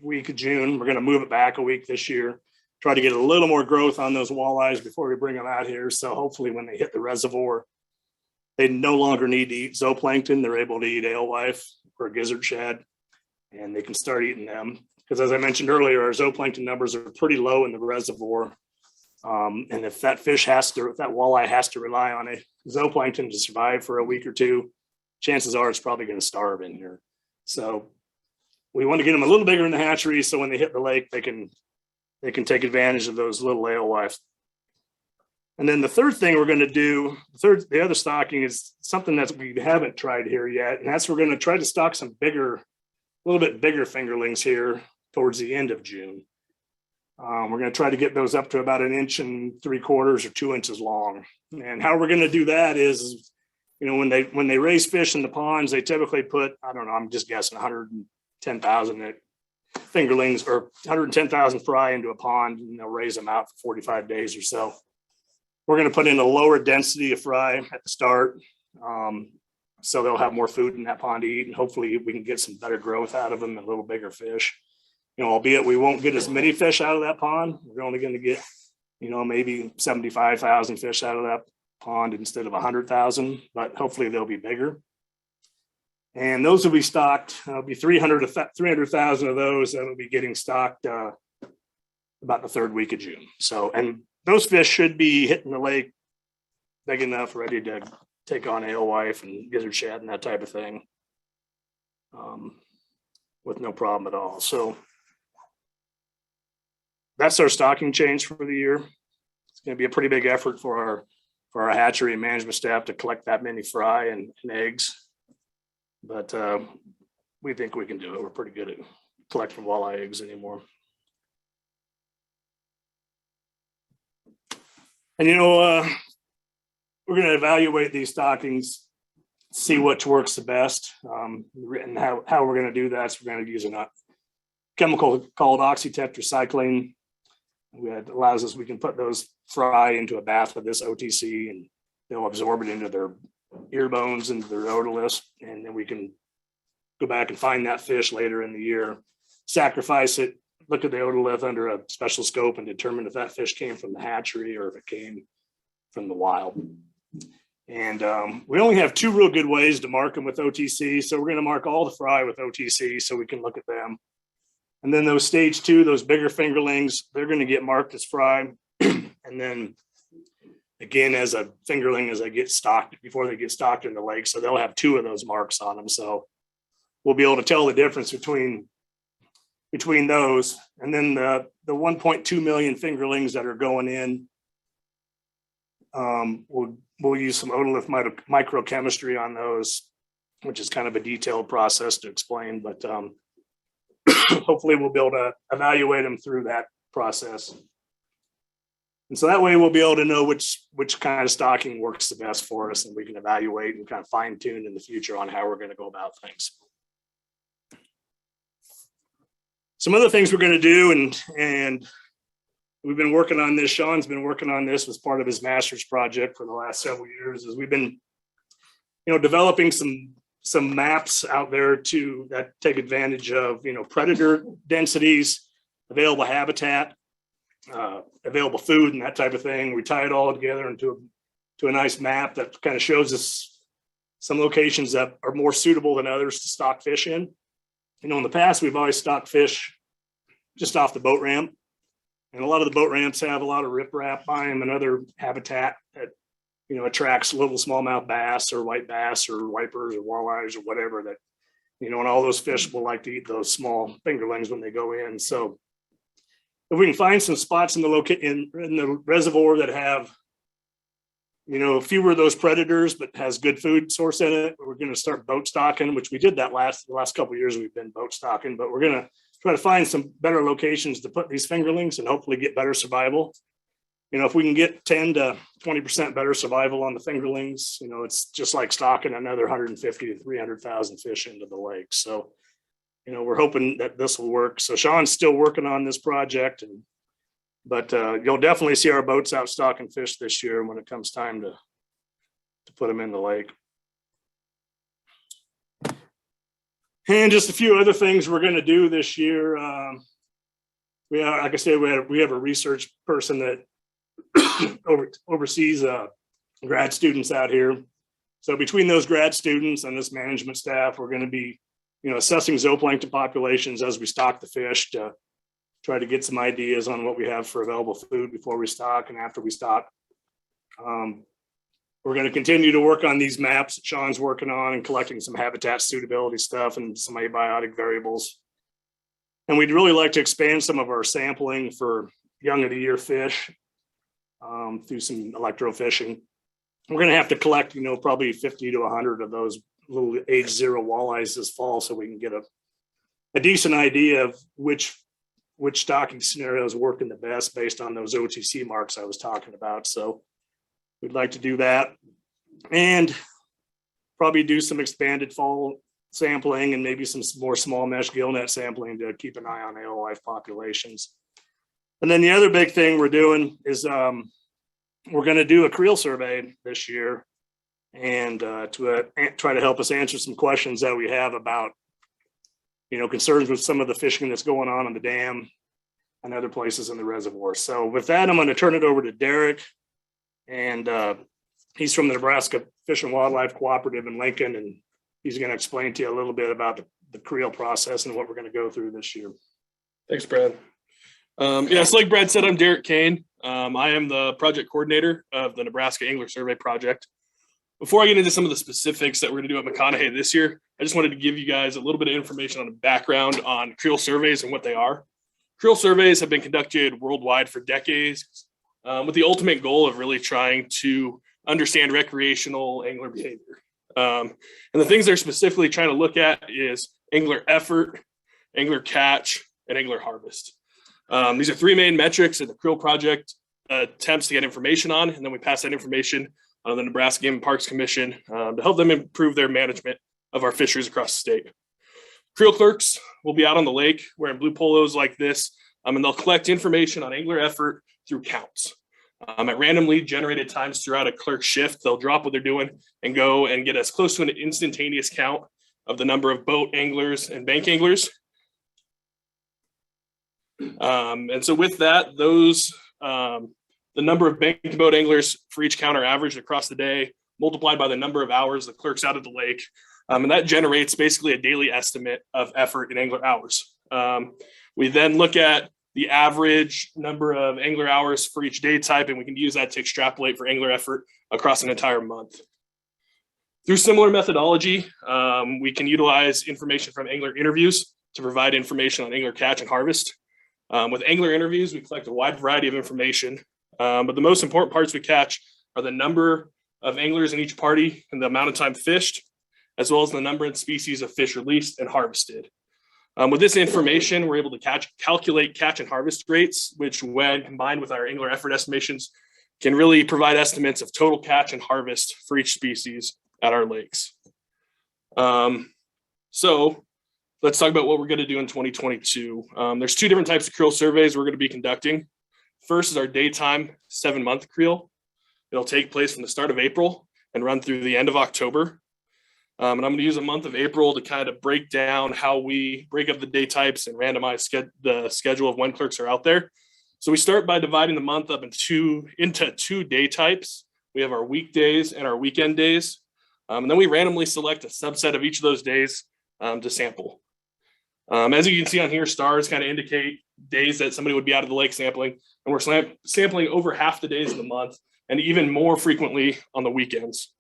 week of June. We're going to move it back a week this year, try to get a little more growth on those walleyes before we bring them out here. So hopefully when they hit the reservoir, they no longer need to eat zooplankton. They're able to eat alewife or gizzard shad, and they can start eating them. Because as I mentioned earlier, our zooplankton numbers are pretty low in the reservoir. And if that walleye has to rely on a zooplankton to survive for a week or two, chances are it's probably going to starve in here. So we want to get them a little bigger in the hatchery, so when they hit the lake, they can take advantage of those little alewives. And then the third thing we're going to do, the other stocking is something that we haven't tried here yet. And that's we're going to try to stock some a little bit bigger fingerlings here towards the end of June. We're going to try to get those up to about 1.75 inches or 2 inches long. And how we're going to do that is, when they raise fish in the ponds, they typically put, I don't know, I'm just guessing 110,000 fingerlings or 110,000 fry into a pond, and they'll raise them out for 45 days or so. We're going to put in a lower density of fry at the start. So they'll have more food in that pond to eat, and hopefully we can get some better growth out of them and a little bigger fish. Albeit we won't get as many fish out of that pond. We're only going to get, maybe 75,000 fish out of that pond instead of 100,000, but hopefully they'll be bigger. And those will be stocked. There'll be 300,000 of those that will be getting stocked about the third week of June. So, and those fish should be hitting the lake big enough, ready to take on alewife and gizzard shad and that type of thing, with no problem at all. So that's our stocking change for the year. It's going to be a pretty big effort for our hatchery and management staff to collect that many fry and eggs, but we think we can do it. We're pretty good at collecting walleye eggs anymore. And we're going to evaluate these stockings, see which works the best, and how we're going to do that. So we're going to use a chemical called oxytetracycline. That allows us, we can put those fry into a bath with this OTC, and they'll absorb it into their ear bones, into their otoliths, and then we can go back and find that fish later in the year, sacrifice it, look at the otolith under a special scope, and determine if that fish came from the hatchery or if it came from the wild. And we only have 2 real good ways to mark them with OTC. So we're going to mark all the fry with OTC so we can look at them. And then those stage 2, those bigger fingerlings, they're going to get marked as fry. And then again, as a fingerling, as they get stocked, before they get stocked in the lake. So they'll have 2 of those marks on them. So we'll be able to tell the difference between those. And then the 1.2 million fingerlings that are going in, we'll use some otolith microchemistry on those, which is kind of a detailed process to explain, but hopefully we'll be able to evaluate them through that process. And so that way we'll be able to know which kind of stocking works the best for us, and we can evaluate and kind of fine tune in the future on how we're going to go about things. Some other things we're going to do, and we've been working on this. Sean's been working on this as part of his master's project for the last several years. Is we've been, developing some maps out there that take advantage of, predator densities, available habitat, available food, and that type of thing. We tie it all together into a nice map that kind of shows us some locations that are more suitable than others to stock fish in. In the past, we've always stocked fish just off the boat ramp. And a lot of the boat ramps have a lot of riprap by them and other habitat that, attracts little smallmouth bass or white bass or wipers or walleyes or whatever that, and all those fish will like to eat those small fingerlings when they go in. So if we can find some spots in the reservoir that have, fewer of those predators, but has good food source in it, we're going to start boat stocking, which we did that the last couple of years. We've been boat stocking, but we're going to try to find some better locations to put these fingerlings and hopefully get better survival. you know, if we can get 10 to 20% better survival on the fingerlings, you know, it's just like stocking another 150 to 300,000 fish into the lake. So, you know, we're hoping that this will work. So Sean's still working on this project, but you'll definitely see our boats out stocking fish this year when it comes time to put them in the lake. And just a few other things we're going to do this year. We are, like I said, we have a research person that oversees grad students out here. So between those grad students and this management staff, we're going to be, you know, assessing zooplankton populations as we stock the fish to try to get some ideas on what we have for available food before we stock and after we stock. We're going to continue to work on these maps that Sean's working on and collecting some habitat suitability stuff and some abiotic variables. And we'd really like to expand some of our sampling for young of the year fish through some electrofishing. We're going to have to collect, you know, probably 50 to 100 of those little age 0 walleyes this fall so we can get a decent idea of which stocking scenarios working the best based on those OTC marks I was talking about. So we'd like to do that and probably do some expanded fall sampling and maybe some more small mesh gill net sampling to keep an eye on alewife populations. And then the other big thing we're doing is we're going to do a creel survey this year and to try to help us answer some questions that we have about, you know, concerns with some of the fishing that's going on the dam and other places in the reservoir. So with that, I'm going to turn it over to Derek, and he's from the Nebraska Fish and Wildlife Cooperative in Lincoln, and he's going to explain to you a little bit about the creel process and what we're going to go through this year. Thanks, Brad. Yeah, so like Brad said, I'm Derek Kane. I am the project coordinator of the Nebraska Angler Survey project. Before I get into some of the specifics that we're going to do at McConaughy this year, I just wanted to give you guys a little bit of information on the background on creel surveys and what they are. Creel surveys have been conducted worldwide for decades with the ultimate goal of really trying to understand recreational angler behavior. And the things they're specifically trying to look at is angler effort, angler catch, and angler harvest. These are three main metrics that the Creel project attempts to get information on, and then we pass that information on to the Nebraska Game and Parks Commission to help them improve their management of our fisheries across the state. Creel clerks will be out on the lake wearing blue polos like this, and they'll collect information on angler effort through counts. At randomly generated times throughout a clerk shift, they'll drop what they're doing and go and get as close to an instantaneous count of the number of boat anglers and bank anglers. And so with that, the number of bank and boat anglers for each count are averaged across the day, multiplied by the number of hours the clerk's out at the lake. And that generates basically a daily estimate of effort in angler hours. We then look at the average number of angler hours for each day type, and we can use that to extrapolate for angler effort across an entire month. Through similar methodology, we can utilize information from angler interviews to provide information on angler catch and harvest. With angler interviews, we collect a wide variety of information, but the most important parts we catch are the number of anglers in each party and the amount of time fished, as well as the number and species of fish released and harvested. With this information, we're able to calculate catch and harvest rates, which when combined with our angler effort estimations, can really provide estimates of total catch and harvest for each species at our lakes. So let's talk about what we're going to do in 2022. There's two different types of creel surveys we're going to be conducting. First is our daytime 7-month creel. It'll take place from the start of April and run through the end of October. And I'm going to use a month of April to kind of break down how we break up the day types and randomize the schedule of when clerks are out there. So we start by dividing the month up into two day types. We have our weekdays and our weekend days. And then we randomly select a subset of each of those days to sample. As you can see on here, stars kind of indicate days that somebody would be out of the lake sampling. And we're sampling over half the days of the month and even more frequently on the weekends.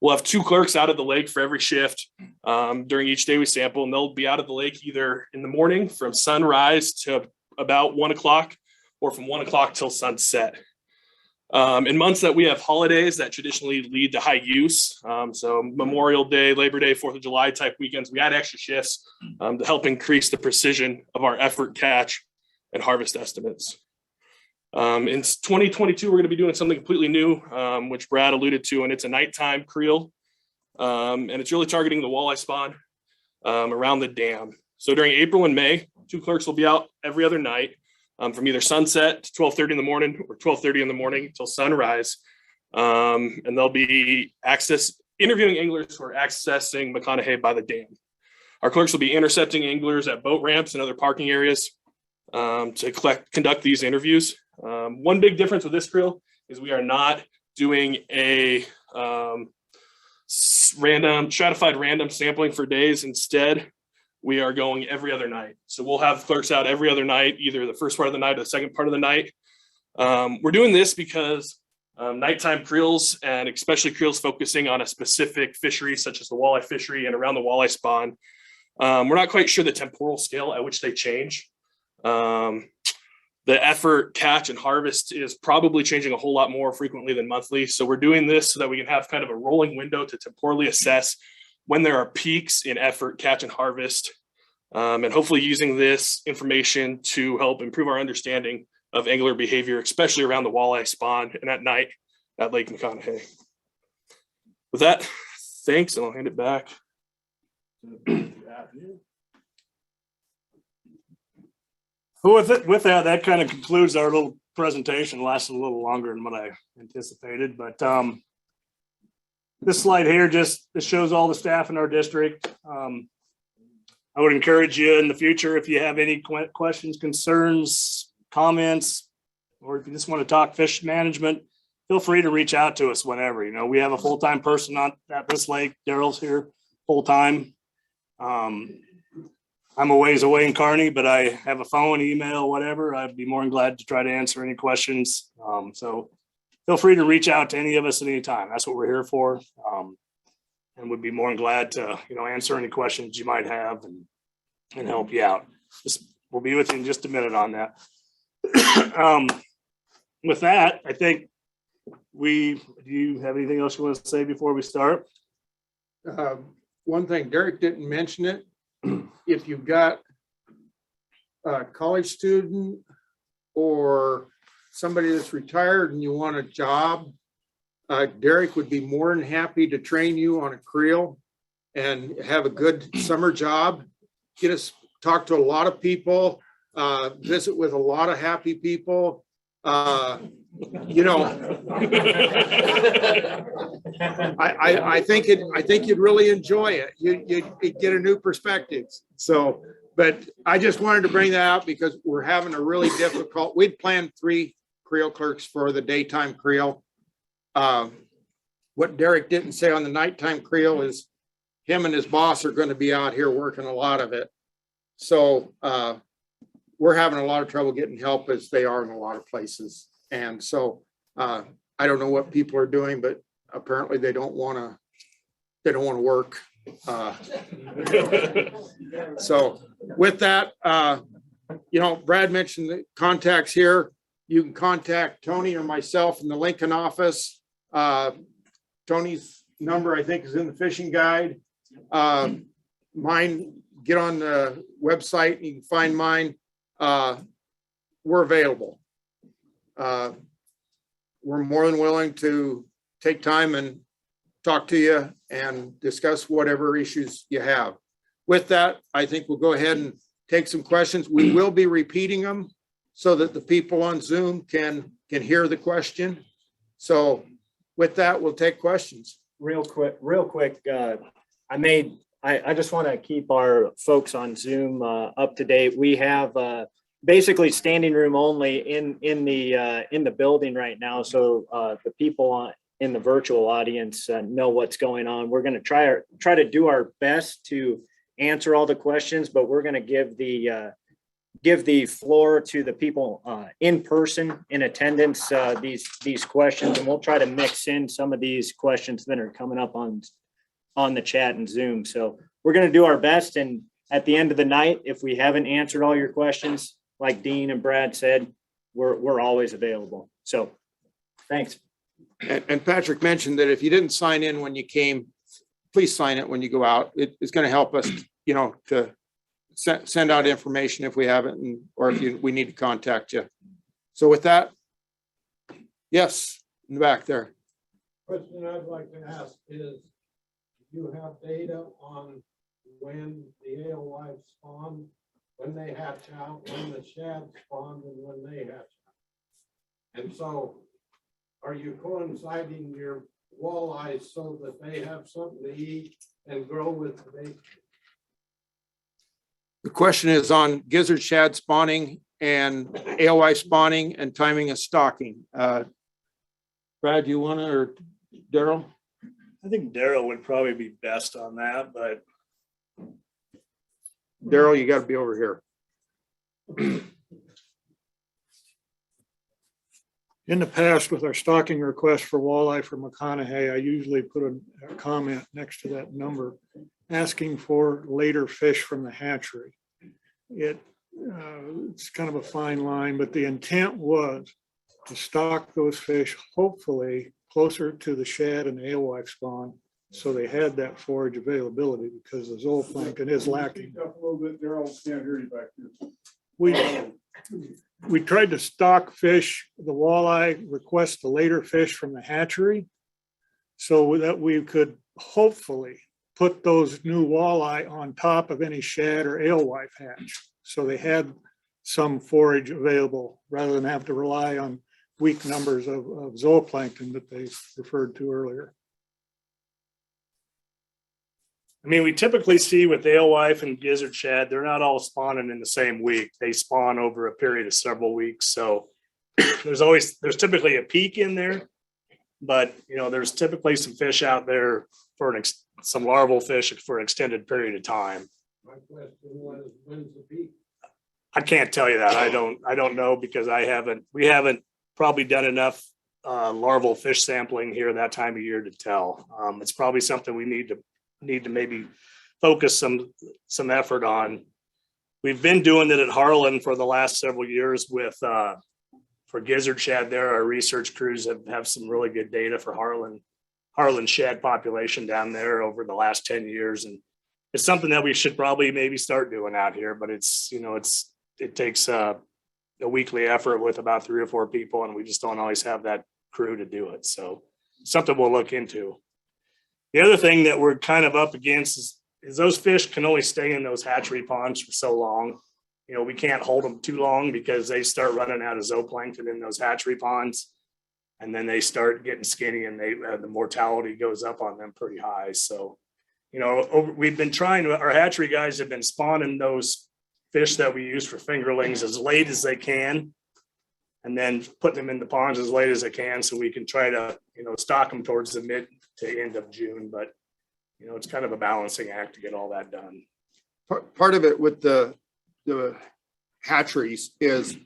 We'll have 2 clerks out of the lake for every shift during each day we sample, and they'll be out of the lake either in the morning from sunrise to about 1 o'clock or from 1 o'clock till sunset. In months that we have holidays that traditionally lead to high use, so Memorial Day, Labor Day, 4th of July type weekends, we add extra shifts to help increase the precision of our effort, catch, and harvest estimates. In 2022, we're going to be doing something completely new, which Brad alluded to, and it's a nighttime creel. And it's really targeting the walleye spawn around the dam. So during April and May, 2 clerks will be out every other night from either sunset to 12:30 in the morning or 12:30 in the morning until sunrise. And they'll be interviewing anglers who are accessing McConaughy by the dam. Our clerks will be intercepting anglers at boat ramps and other parking areas to conduct these interviews. One big difference with this creel is we are not doing a stratified random sampling for days. Instead, we are going every other night. So we'll have clerks out every other night, either the first part of the night or the second part of the night. We're doing this because nighttime creels, and especially creels focusing on a specific fishery, such as the walleye fishery and around the walleye spawn, we're not quite sure the temporal scale at which they change. The effort, catch, and harvest is probably changing a whole lot more frequently than monthly. So we're doing this so that we can have kind of a rolling window to temporally assess when there are peaks in effort, catch, and harvest, and hopefully using this information to help improve our understanding of angler behavior, especially around the walleye spawn and at night at Lake McConaughy. With that, thanks, and I'll hand it back. Well, with that, that kind of concludes our little presentation. Lasted a little longer than what I anticipated, but this slide here just shows all the staff in our district. I would encourage you in the future, if you have any questions, concerns, comments, or if you just want to talk fish management, feel free to reach out to us whenever. You know, we have a full-time person at this lake. Daryl's here full-time. I'm a ways away in Kearney, but I have a phone, email, whatever. I'd be more than glad to try to answer any questions. So feel free to reach out to any of us at any time. That's what we're here for. And would be more than glad to, answer any questions you might have and help you out. We'll be with you in just a minute on that. With that, I think do you have anything else you want to say before we start? One thing, Derek didn't mention it. If you've got a college student or somebody that's retired and you want a job, Derek would be more than happy to train you on a creel and have a good summer job. Get us talk to a lot of people, visit with a lot of happy people. I think you'd really enjoy it. You'd get a new perspective. So, but I just wanted to bring that out because we're having a really difficult. We'd planned 3 creel clerks for the daytime creel. What Derek didn't say on the nighttime creel is him and his boss are going to be out here working a lot of it. So we're having a lot of trouble getting help, as they are in a lot of places. And so I don't know what people are doing, but apparently they don't want to work. So with that, Brad mentioned the contacts here. You can contact Tony or myself in the Lincoln office. Tony's number, I think, is in the fishing guide. Mine, get on the website, you can find mine. We're available. We're more than willing to take time and talk to you and discuss whatever issues you have. With that, I think we'll go ahead and take some questions. We will be repeating them so that the people on Zoom can hear the question. So with that, we'll take questions. Real quick. I just want to keep our folks on Zoom up to date. We have basically standing room only in the building right now. So the people in the virtual audience know what's going on. We're going to try to do our best to answer all the questions, but we're going to give the floor to the people in person in attendance these questions, and we'll try to mix in some of these questions that are coming up on the chat and Zoom. So we're going to do our best, and at the end of the night, if we haven't answered all your questions, like Dean and Brad said, we're always available. So thanks. And Patrick mentioned that if you didn't sign in when you came, please sign it when you go out. It's going to help us, to send out information if we haven't, or if we need to contact you. So with that, Yes, in the back there. Question I'd like to ask is, do you have data on when the alewives spawn, when they hatch out, when the shad spawn, and when they hatch out? And so, are you coinciding your walleyes so that they have something to eat and grow with the bait? The question is on gizzard shad spawning and alewife spawning and timing of stocking. Brad, you want to, or Daryl? I think Daryl would probably be best on that, but Daryl, you got to be over here. In the past, with our stocking request for walleye for McConaughy, I usually put a comment next to that number asking for later fish from the hatchery. It's kind of a fine line, but the intent was to stock those fish hopefully closer to the shad and alewife spawn, so they had that forage availability, because the zooplankton is lacking. Speak up a little bit, Daryl, can't hear you back there. We tried to stock fish, the walleye request the later fish from the hatchery, so that we could hopefully put those new walleye on top of any shad or alewife hatch. So they had some forage available rather than have to rely on weak numbers of zooplankton that they referred to earlier. I mean, we typically see with alewife and gizzard shad, they're not all spawning in the same week. They spawn over a period of several weeks. So there's typically a peak in there, but there's typically some fish out there for some larval fish for an extended period of time. My question was, when's the peak? I can't tell you that. I don't know, because we haven't probably done enough larval fish sampling here that time of year to tell. It's probably something we need to maybe focus some effort on. We've been doing it at Harlan for the last several years with for gizzard shad there. Our research crews have some really good data for Harlan shad population down there over the last 10 years. And it's something that we should probably maybe start doing out here, but it takes a weekly effort with about 3 or 4 people, and we just don't always have that crew to do it. So something we'll look into. The other thing that we're kind of up against is those fish can only stay in those hatchery ponds for so long. We can't hold them too long, because they start running out of zooplankton in those hatchery ponds, and then they start getting skinny, and the mortality goes up on them pretty high. So, we've been our hatchery guys have been spawning those fish that we use for fingerlings as late as they can, and then putting them in the ponds as late as they can, so we can try to, stock them towards the mid to end of June. But, it's kind of a balancing act to get all that done. Part of it with the hatcheries is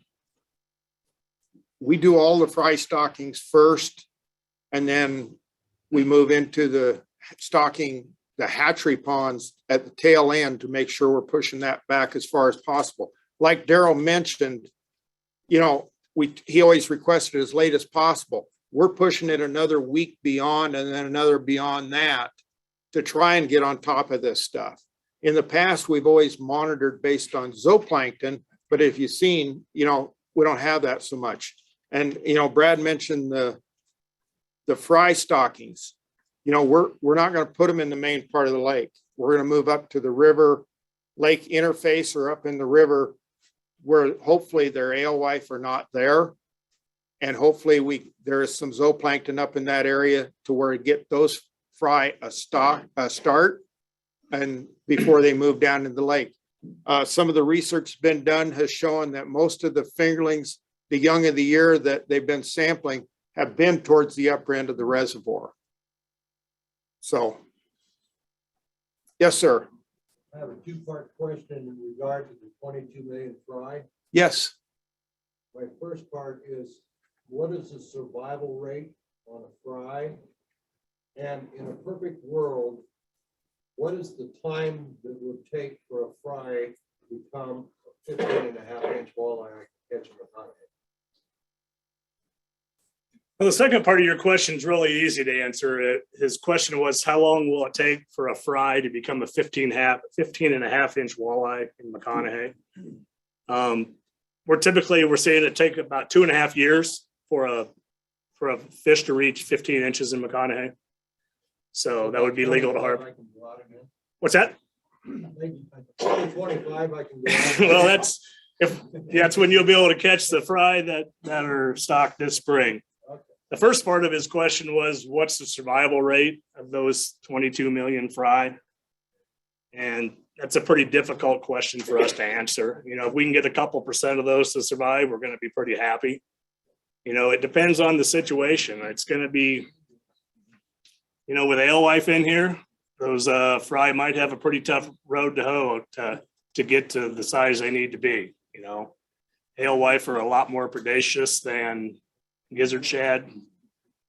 we do all the fry stockings first, and then we move into the stocking the hatchery ponds at the tail end to make sure we're pushing that back as far as possible. Like Daryl mentioned, he always requested as late as possible. We're pushing it another week beyond, and then another beyond that, to try and get on top of this stuff. In the past, we've always monitored based on zooplankton, but if you've seen, we don't have that so much. And, Brad mentioned the fry stockings. We're not going to put them in the main part of the lake. We're going to move up to the river lake interface, or up in the river where hopefully their alewife are not there. And hopefully there is some zooplankton up in that area to where we get those fry a start, and before they move down into the lake. Some of the research that's been done has shown that most of the fingerlings, the young of the year that they've been sampling, have been towards the upper end of the reservoir. So, yes, sir. I have a 2-part question in regard to the 22 million fry. Yes. My first part is, what is the survival rate on a fry? And in a perfect world, what is the time that it would take for a fry to become a 15.5-inch walleye catching a McConaughy? Well, the second part of your question is really easy to answer. His question was, how long will it take for a fry to become a 15.5-inch walleye in McConaughy? We're saying it take about 2.5 years for for a fish to reach 15 inches in McConaughy. So that would be legal to harvest. What's that? 2025, I can. Well, that's when you'll be able to catch the fry that are stocked this spring. The first part of his question was, what's the survival rate of those 22 million fry? And that's a pretty difficult question for us to answer. You know, if we can get a couple % of those to survive, we're going to be pretty happy. You know, it depends on the situation. It's going to be, you know, with alewife in here, those fry might have a pretty tough road to hoe to get to the size they need to be. You know, alewife are a lot more predaceous than gizzard shad,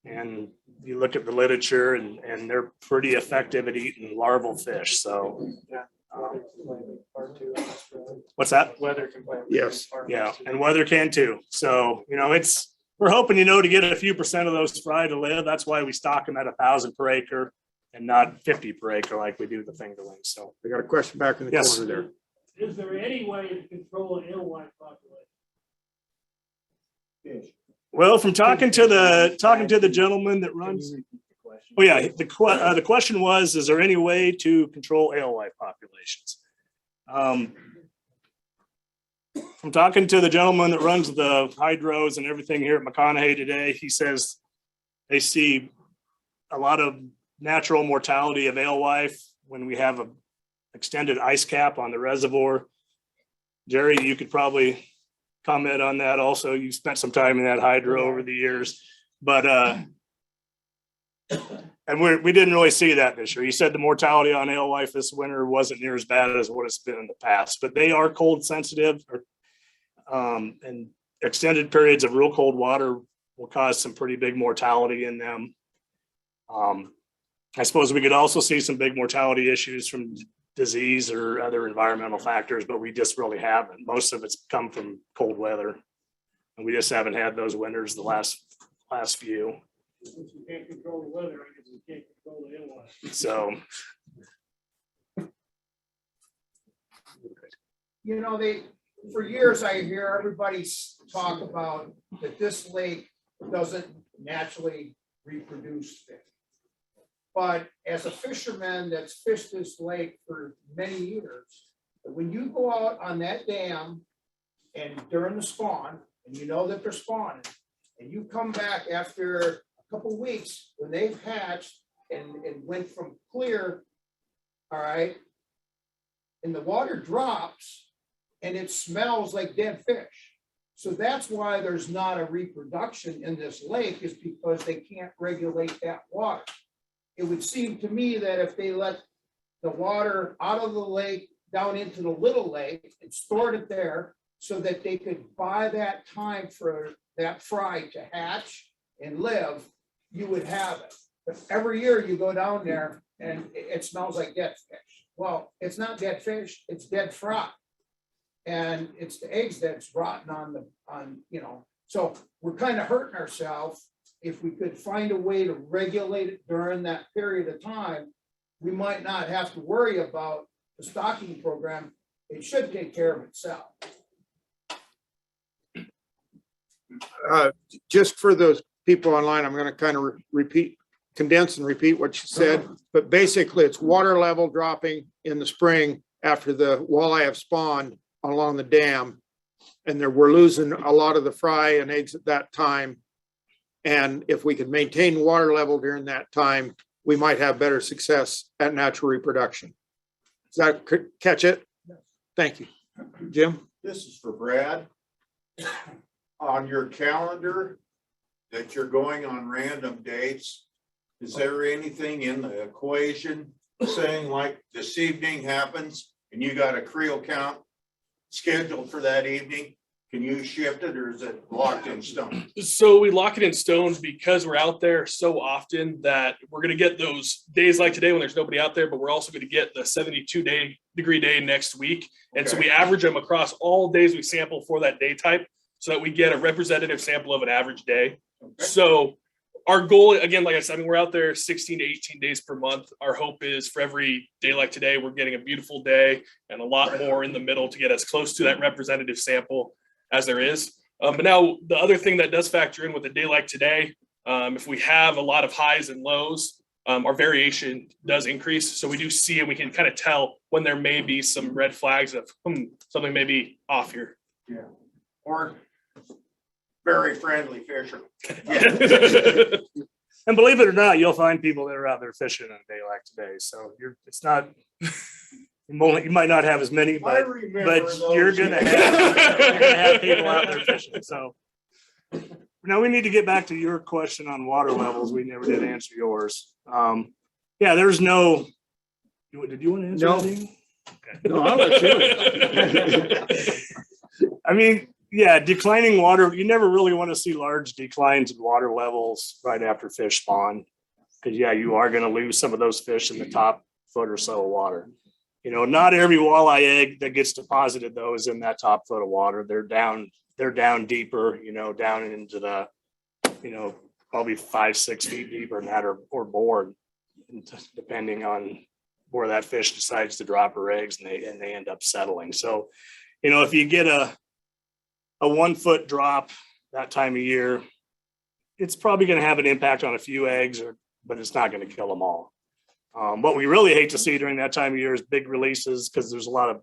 and you look at the literature and they're pretty effective at eating larval fish. So what's that? Weather can play. Yes. Yeah, and weather can too. So, you know, we're hoping, you know, to get a few % of those fry to live. That's why we stock them at 1,000 per acre and not 50 per acre like we do the fingerlings. So We got a question back in the Yes. corner there. Is there any way to control an alewife population? well, from talking to the gentleman that runs. Oh yeah, the question was, is there any way to control alewife populations? From talking to the gentleman that runs the hydros and everything here at McConaughy today, he says they see a lot of natural mortality of alewife when we have an extended ice cap on the reservoir. Jerry, you could probably comment on that also. You spent some time in that hydro over the years, but and we didn't really see that this year. He said the mortality on alewife this winter wasn't near as bad as what it's been in the past, but they are cold sensitive, and extended periods of real cold water will cause some pretty big mortality in them. I suppose we could also see some big mortality issues from disease or other environmental factors, but we just really haven't. Most of it's come from cold weather, and we just haven't had those winters the last few. Since we can't control the weather, I guess we can't control the alewife. So You know, for years I hear everybody talk about that this lake doesn't naturally reproduce fish. But as a fisherman that's fished this lake for many years, when you go out on that dam and during the spawn, and you know that they're spawning, and you come back after a couple weeks when they've hatched and went from clear, all right, and the water drops and it smells like dead fish. So that's why there's not a reproduction in this lake, is because they can't regulate that water. It would seem to me that if they let the water out of the lake down into the little lake and stored it there so that they could buy that time for that fry to hatch and live, you would have it. But every year you go down there and it smells like dead fish. Well, it's not dead fish, it's dead fry. And it's the eggs that's rotten you know, so we're kind of hurting ourselves. If we could find a way to regulate it during that period of time, we might not have to worry about the stocking program. It should take care of itself. Just for those people online, I'm going to kind of condense and repeat what you said, but basically it's water level dropping in the spring after the walleye have spawned along the dam, and we're losing a lot of the fry and eggs at that time. And if we can maintain water level during that time, we might have better success at natural reproduction. Does that catch it? Thank you. Jim? This is for Brad. On your calendar that you're going on random dates, is there anything in the equation saying like this evening happens and you got a creel count scheduled for that evening? Can you shift it, or is it locked in stone? So we lock it in stone because we're out there so often that we're going to get those days like today when there's nobody out there, but we're also going to get the 72-degree day next week. And so we average them across all days we sample for that day type so that we get a representative sample of an average day. Okay. So our goal, again, like I said, I mean, we're out there 16 to 18 days per month. Our hope is for every day like today, we're getting a beautiful day and a lot more in the middle to get as close to that representative sample as there is. But now the other thing that does factor in with a day like today, If we have a lot of highs and lows, our variation does increase. So we do see and we can kind of tell when there may be some red flags of something may be off here. Yeah. Or very friendly fisher. And believe it or not, you'll find people that are out there fishing on a day like today. So it's not, you might not have as many, but you're gonna have people out there fishing. So now we need to get back to your question on water levels. We never did answer yours. Yeah, there's no, did you want to answer No. that, Ian? Okay. No, I'll let you. I mean, yeah, declining water, you never really want to see large declines in water levels right after fish spawn. Because yeah, you are going to lose some of those fish in the top foot or so of water. You know, not every walleye egg that gets deposited though is in that top foot of water. They're down deeper, you know, down into the, you know, probably 5-6 feet deeper than that or more, depending on where that fish decides to drop her eggs and they end up settling. So, you know, if you get a 1 foot drop that time of year, it's probably going to have an impact on a few eggs, but it's not going to kill them all. What we really hate to see during that time of year is big releases, because there's a lot of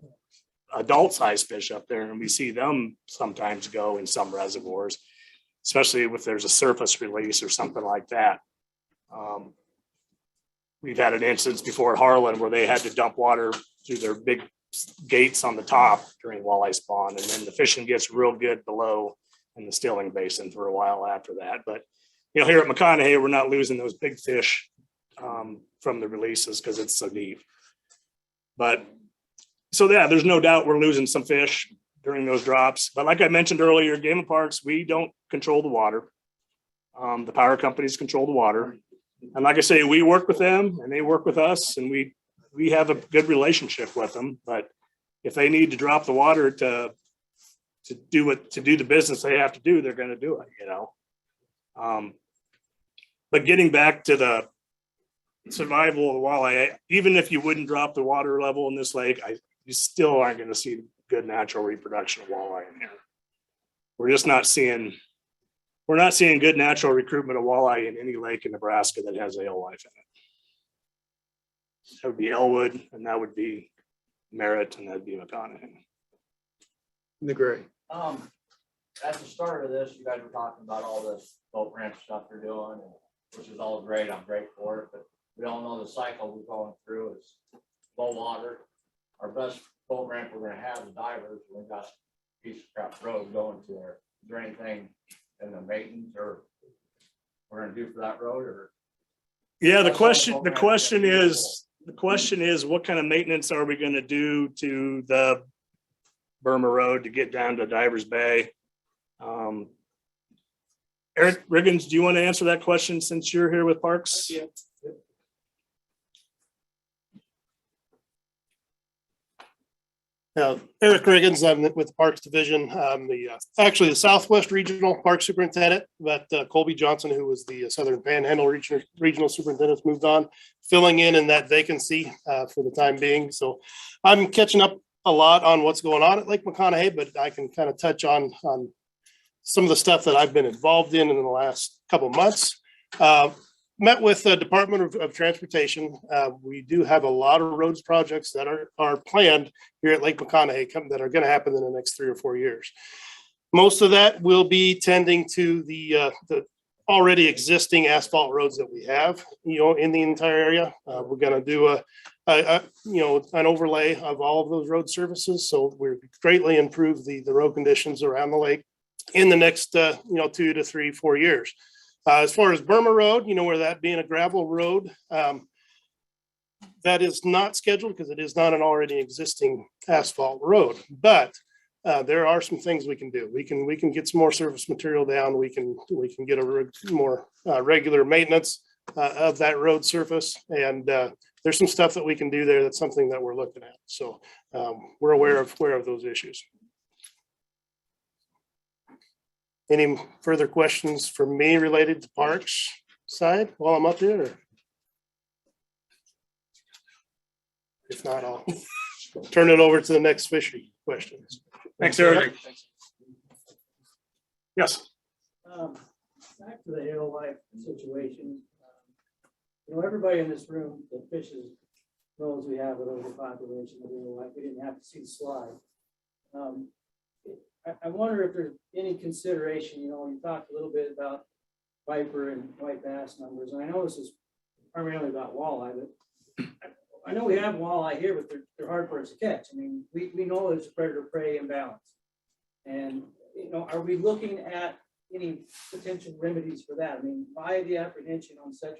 adult size fish up there, and we see them sometimes go in some reservoirs, especially if there's a surface release or something like that. We've had an instance before at Harlan where they had to dump water through their big gates on the top during walleye spawn, and then the fishing gets real good below in the stilling basin for a while after that. But you know, here at McConaughy, we're not losing those big fish from the releases because it's so deep. But so yeah, there's no doubt we're losing some fish during those drops. But like I mentioned earlier, Game and Parks, we don't control the water. The power companies control the water. And like I say, we work with them and they work with us, and we have a good relationship with them. But if they need to drop the water to do the business they have to do, they're going to do it, you know. But getting back to the survival of the walleye, even if you wouldn't drop the water level in this lake, you still aren't going to see good natural reproduction of walleye in here. We're just not seeing. We're not seeing good natural recruitment of walleye in any lake in Nebraska that has alewife in it. That would be Elwood, and that would be Merritt, and that'd be McConaughy. The gray. At the start of this, you guys were talking about all this boat ramp stuff you're doing, which is all great. I'm great for it, but we all know the cycle we're going through is low water. Our best boat ramp we're gonna have is divers. We've got a piece of crap road going to there. Is there anything in the maintenance or we're gonna do for that road? Or yeah, the question is what kind of maintenance are we going to do to the Burma Road to get down to Divers Bay? Eric Riggins, do you want to answer that question since you're here with Parks? Yeah. Eric Riggins, I'm with the Parks Division. I'm actually the Southwest Regional Park Superintendent, but Colby Johnson, who was the Southern Panhandle Regional Superintendent, moved on, filling in that vacancy for the time being. So I'm catching up a lot on what's going on at Lake McConaughy, but I can kind of touch on some of the stuff that I've been involved in the last couple of months. Met with the Department of Transportation. We do have a lot of roads projects that are planned here at Lake McConaughy that are going to happen in the next 3 or 4 years. Most of that will be tending to the already existing asphalt roads that we have, you know, in the entire area. We're going to do an overlay of all of those road services, so we're greatly improve the road conditions around the lake in the next 2 to 3, 4 years. As far as Burma Road, you know, where that being a gravel road, that is not scheduled because it is not an already existing asphalt road. But there are some things we can do. We can get some more surface material down. We can get a more regular maintenance of that road surface. And there's some stuff that we can do there. That's something that we're looking at. So we're aware of those issues. Any further questions for me related to Parks side while I'm up here? Or? If not, I'll turn it over to the next fishery questions. Thanks, Eric. Yes. Back to the alewife situation. You know, everybody in this room that fishes knows we have an overpopulation of alewife. We didn't have to see the slide. I wonder if there's any consideration, you know, you talked a little bit about viper and white bass numbers, and I know this is primarily about walleye, but I know we have walleye here, but they're hard for us to catch. I mean, we know there's a predator-prey imbalance. And, you know, are we looking at any potential remedies for that? I mean, why the apprehension on such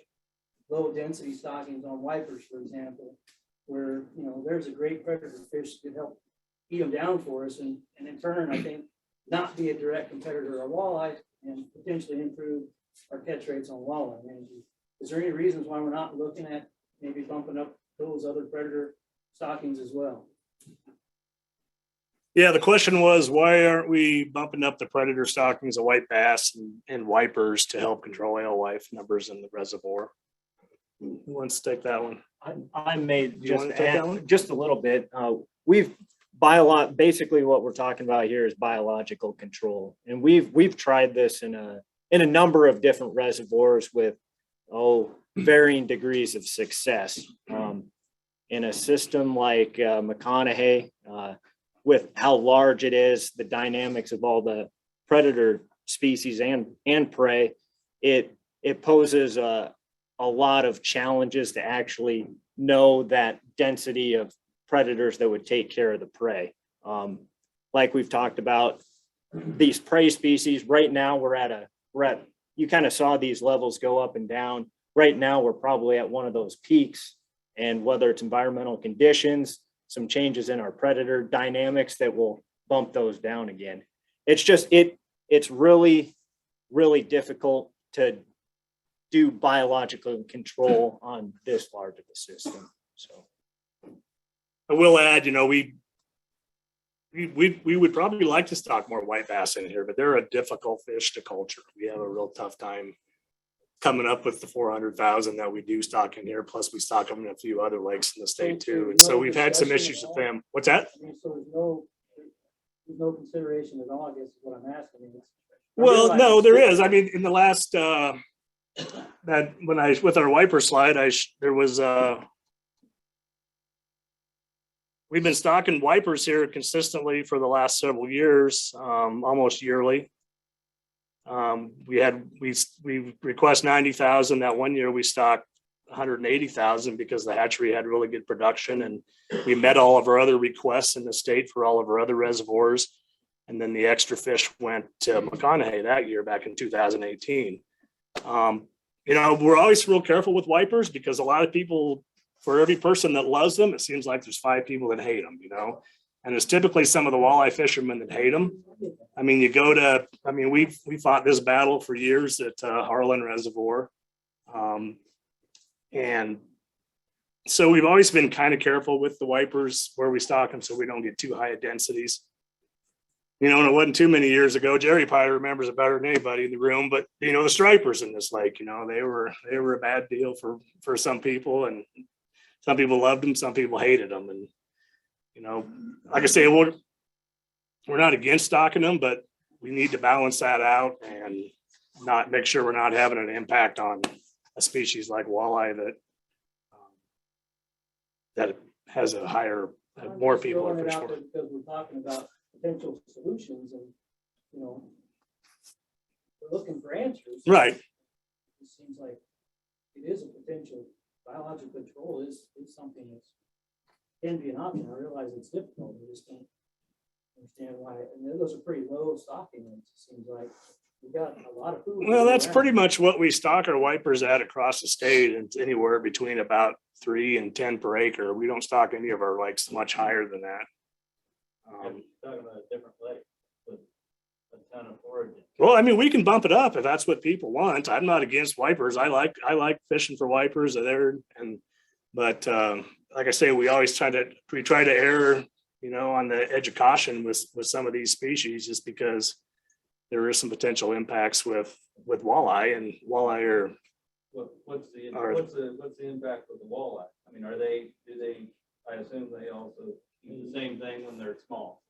low density stockings on wipers, for example, where, you know, there's a great predator fish that could help eat them down for us and in turn, I think, not be a direct competitor of walleye and potentially improve our catch rates on walleye. I mean, is there any reasons why we're not looking at maybe bumping up those other predator stockings as well? Yeah, the question was, why aren't we bumping up the predator stockings of white bass and wipers to help control alewife numbers in the reservoir? Who wants to take that one? I may You wanna take that one? just a little bit. Basically what we're talking about here is biological control. And we've tried this in a number of different reservoirs with, varying degrees of success. In a system like McConaughy, with how large it is, the dynamics of all the predator species and prey, it poses a lot of challenges to actually know that density of predators that would take care of the prey. Like we've talked about, these prey species right now, we're at you kind of saw these levels go up and down. Right now, we're probably at one of those peaks, and whether it's environmental conditions, some changes in our predator dynamics that will bump those down again. It's just, it's really, really difficult to do biological control on this large of a system. So I will add, you know, we would probably like to stock more white bass in here, but they're a difficult fish to culture. We have a real tough time coming up with the 400,000 that we do stock in here. Plus we stock them in a few other lakes in the state too. And so we've had some issues with them. What's that? I mean, so there's no consideration at all, I guess is what I'm asking. I mean, Well, no, there is. I mean, in the last, that when I, with our wiper slide, there was, we've been stocking wipers here consistently for the last several years, almost yearly. We request 90,000. That one year we stocked 180,000 because the hatchery had really good production and we met all of our other requests in the state for all of our other reservoirs. And then the extra fish went to McConaughy that year back in 2018. You know, we're always real careful with wipers because a lot of people, for every person that loves them, it seems like there's 5 people that hate them, you know? And it's typically some of the walleye fishermen that hate them. I mean, we fought this battle for years at Harlan Reservoir. And so we've always been kind of careful with the wipers where we stock them so we don't get too high of densities. You know, and it wasn't too many years ago. Jerry probably remembers it better than anybody in the room, but you know, the stripers in this lake, you know, they were a bad deal for some people, and some people loved them, some people hated them. And you know, like I say, we're not against stocking them, but we need to balance that out and not make sure we're not having an impact on a species like walleye that has a higher, more people are fish for. Because we're talking about potential solutions and, you know, we're looking for answers. Right. It seems like it is a potential. Biological control is something that can be an option. I realize it's difficult. I just don't understand why. And those are pretty low stocking rates. It seems like we've got a lot of food. Well, that's pretty much what we stock our wipers at across the state. It's anywhere between about 3 and 10 per acre. We don't stock any of our lakes much higher than that. Talking about a different lake with a ton of foraging. Well, I mean, we can bump it up if that's what people want. I'm not against wipers. I like fishing for wipers there. But like I say, we try to err, you know, on the edge of caution with some of these species, just because there is some potential impacts with walleye, and walleye are. What's the impact with the walleye? I mean, I assume they also do the same thing when they're small.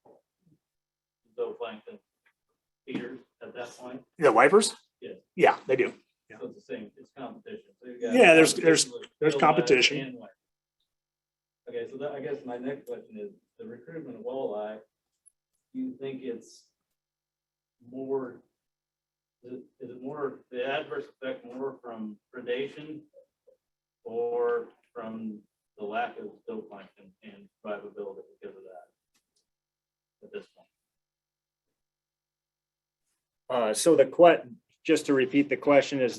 Zooplankton feeders at that point. Yeah, wipers? Yeah, they do. So it's the same, it's competition. So you got Yeah, there's competition with there's walleye competition. and white. Okay, so that, I guess my next question is, the recruitment of walleye, do you think it's more, is it more, the adverse effect more from predation or from the lack of zooplankton and survivability because of that at this point? So just to repeat the question, is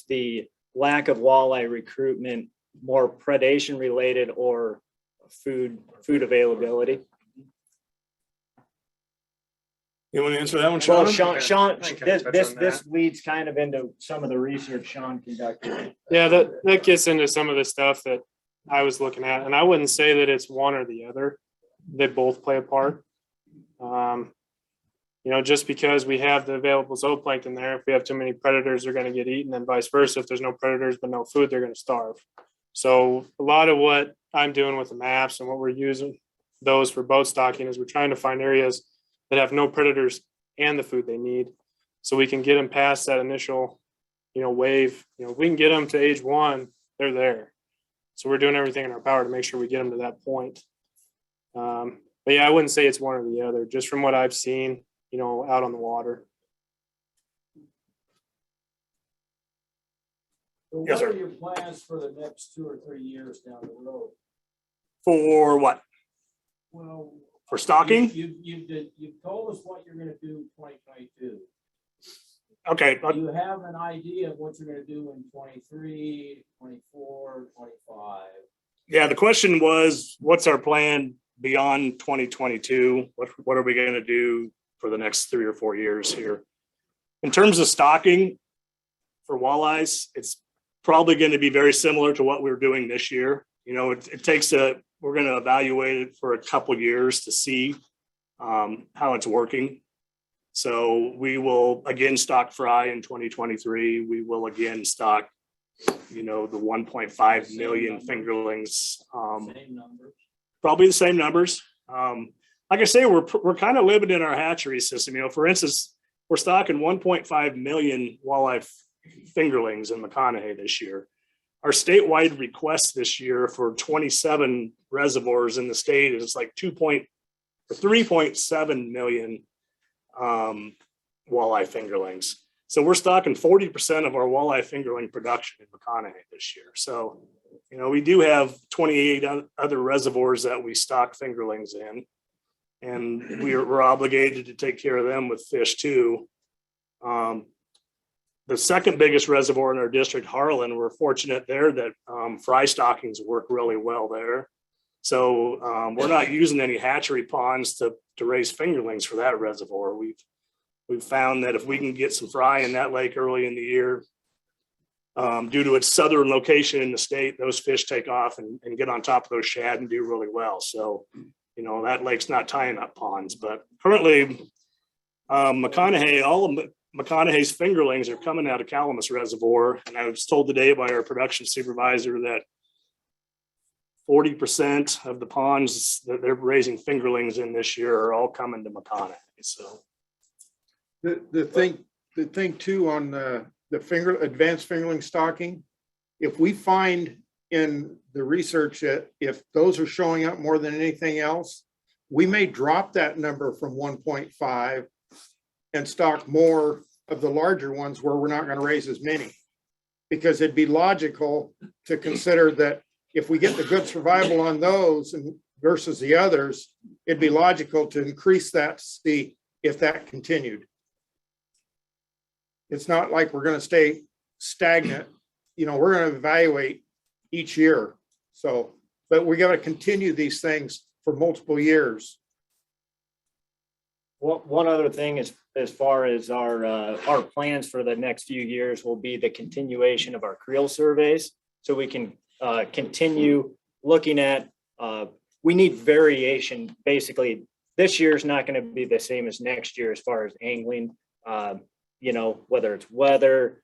the lack of walleye recruitment more predation related or food availability? You want to answer that one, Well, Sean? Sean, I can touch on this that. leads kind of into some of the research Sean conducted. Yeah, that gets into some of the stuff that I was looking at, and I wouldn't say that it's one or the other. They both play a part. Just because we have the available zooplankton there, if we have too many predators, they're going to get eaten, and vice versa. If there's no predators but no food, they're going to starve. So a lot of what I'm doing with the maps and what we're using those for boat stocking is we're trying to find areas that have no predators and the food they need, so we can get them past that initial, wave. If we can get them to age 1, they're there. So we're doing everything in our power to make sure we get them to that point. But yeah, I wouldn't say it's one or the other, just from what I've seen, out on the water. So Yes, what sir. are your plans for the next 2 or 3 years down the road? For what? Well. For stocking? You've told us what you're gonna do in 2022. Okay. Do you have an idea of what you're gonna do in 23, 24, 25? Yeah, the question was, what's our plan beyond 2022? What are we going to do for the next 3 or 4 years here? In terms of stocking for walleyes, it's probably going to be very similar to what we were doing this year. It takes we're going to evaluate it for a couple years to see how it's working. So we will again stock fry in 2023. We will again stock, the 1.5 million fingerlings. Same numbers. Probably the same numbers. Like I say, we're kind of limited in our hatchery system. For instance, we're stocking 1.5 million walleye fingerlings in McConaughy this year. Our statewide request this year for 27 reservoirs in the state is like 3.7 million walleye fingerlings. So we're stocking 40% of our walleye fingerling production in McConaughy this year. So, we do have 28 other reservoirs that we stock fingerlings in, and we're obligated to take care of them with fish too. The second biggest reservoir in our district, Harlan, we're fortunate there that fry stockings work really well there. So we're not using any hatchery ponds to raise fingerlings for that reservoir. We've found that if we can get some fry in that lake early in the year, due to its southern location in the state, those fish take off and get on top of those shad and do really well. So, that lake's not tying up ponds, but currently McConaughy, all of McConaughey's fingerlings are coming out of Calamus Reservoir. And I was told today by our production supervisor that 40% of the ponds that they're raising fingerlings in this year are all coming to McConaughy. So The thing too on the advanced fingerling stocking, if we find in the research that if those are showing up more than anything else, we may drop that number from 1.5 and stock more of the larger ones where we're not going to raise as many. Because it'd be logical to consider that if we get the good survival on those and versus the others, it'd be logical to increase that to see if that continued. It's not like we're going to stay stagnant. We're going to evaluate each year. So, but we got to continue these things for multiple years. One other thing is, as far as our plans for the next few years will be the continuation of our Creel surveys. So we can continue looking at, we need variation. Basically, this year is not going to be the same as next year as far as angling, whether it's weather,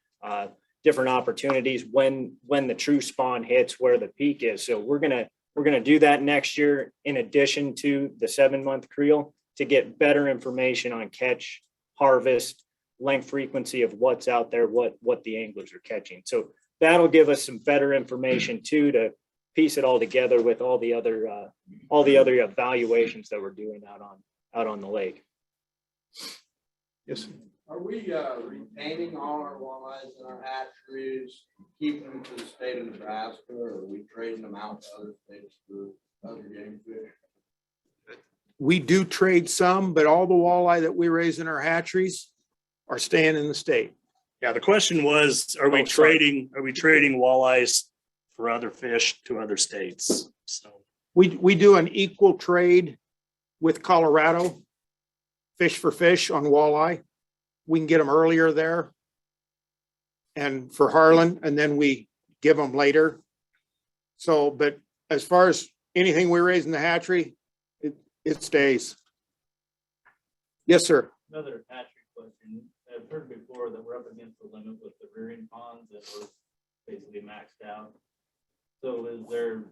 different opportunities, when the true spawn hits, where the peak is. So we're gonna do that next year in addition to the 7-month creel to get better information on catch, harvest, length frequency of what's out there, what the anglers are catching. So that'll give us some better information too, to piece it all together with all the other evaluations that we're doing out on the lake. Yes. Are we retaining all our walleyes in our hatcheries, keeping them to the state of Nebraska, or are we trading them out to other states for other game fish? We do trade some, but all the walleye that we raise in our hatcheries are staying in the state. Yeah, the question was, are we Oh, sorry. trading walleyes for other fish to other states? So We do an equal trade with Colorado, fish for fish on walleye. We can get them earlier there and for Harlan, and then we give them later. So, but as far as anything we raise in the hatchery, it stays. Yes, sir. Another hatchery question. I've heard before that we're up against the limit with the rearing ponds that were basically maxed out. So is there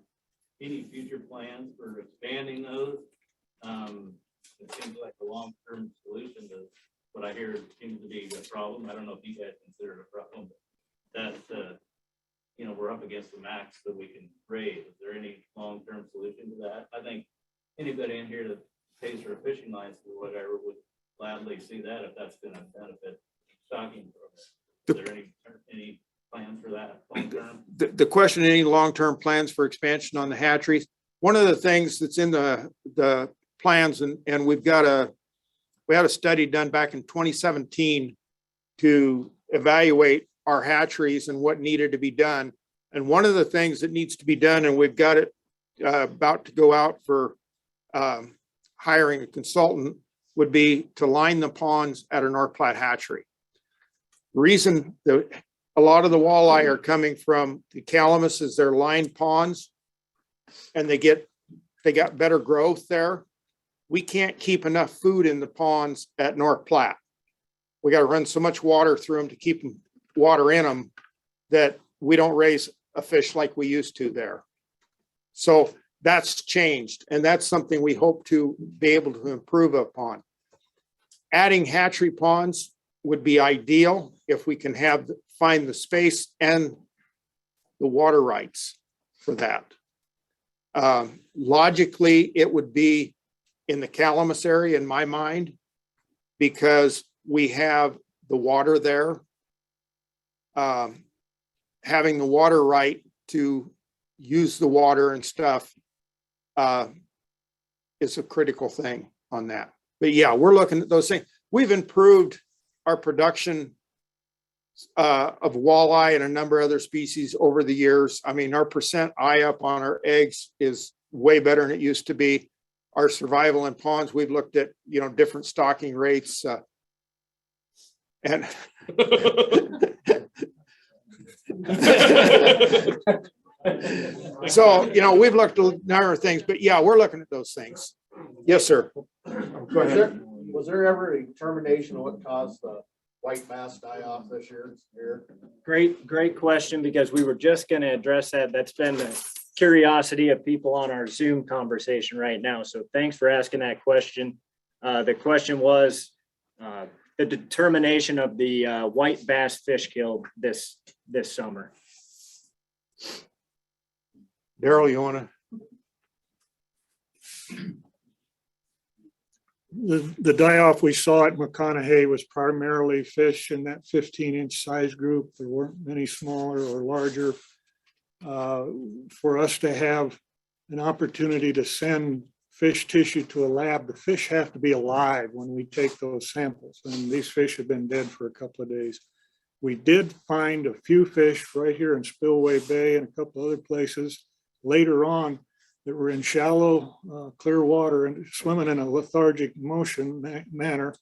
any future plans for expanding those? It seems like a long-term solution to what I hear seems to be a problem. I don't know if you guys consider it a problem, but that, we're up against the max that we can raise. Is there any long-term solution to that? I think anybody in here that pays for a fishing license or whatever would gladly see that if that's going to benefit stocking program. Is there any plans for that long term? The question, any long-term plans for expansion on the hatcheries? One of the things that's in the plans, and we had a study done back in 2017 to evaluate our hatcheries and what needed to be done. And one of the things that needs to be done, and we've got it about to go out for hiring a consultant, would be to line the ponds at a North Platte hatchery. Reason that a lot of the walleye are coming from the Calamus is their lined ponds, and they got better growth there. We can't keep enough food in the ponds at North Platte. We got to run so much water through them to keep water in them that we don't raise a fish like we used to there. So that's changed, and that's something we hope to be able to improve upon. Adding hatchery ponds would be ideal if we can find the space and the water rights for that. Logically, it would be in the Calamus area in my mind, because we have the water there. Having the water right to use the water and stuff is a critical thing on that. But yeah, we're looking at those things. We've improved our production of walleye and a number of other species over the years. I mean, our percent eye up on our eggs is way better than it used to be. Our survival in ponds, we've looked at, different stocking rates and so, we've looked at a number of things, but yeah, we're looking at those things. Yes, sir. Go ahead. Was there ever a determination of what caused the white bass die off this year? Great question, because we were just going to address that. That's been the curiosity of people on our Zoom conversation right now. So thanks for asking that question. The question was the determination of the white bass fish kill this summer. Daryl, you want to? The die-off we saw at McConaughy was primarily fish in that 15-inch size group. There weren't many smaller or larger. For us to have an opportunity to send fish tissue to a lab, the fish have to be alive when we take those samples, and these fish have been dead for a couple of days. We did find a few fish right here in Spillway Bay and a couple other places later on that were in shallow, clear water and swimming in a lethargic motion manner.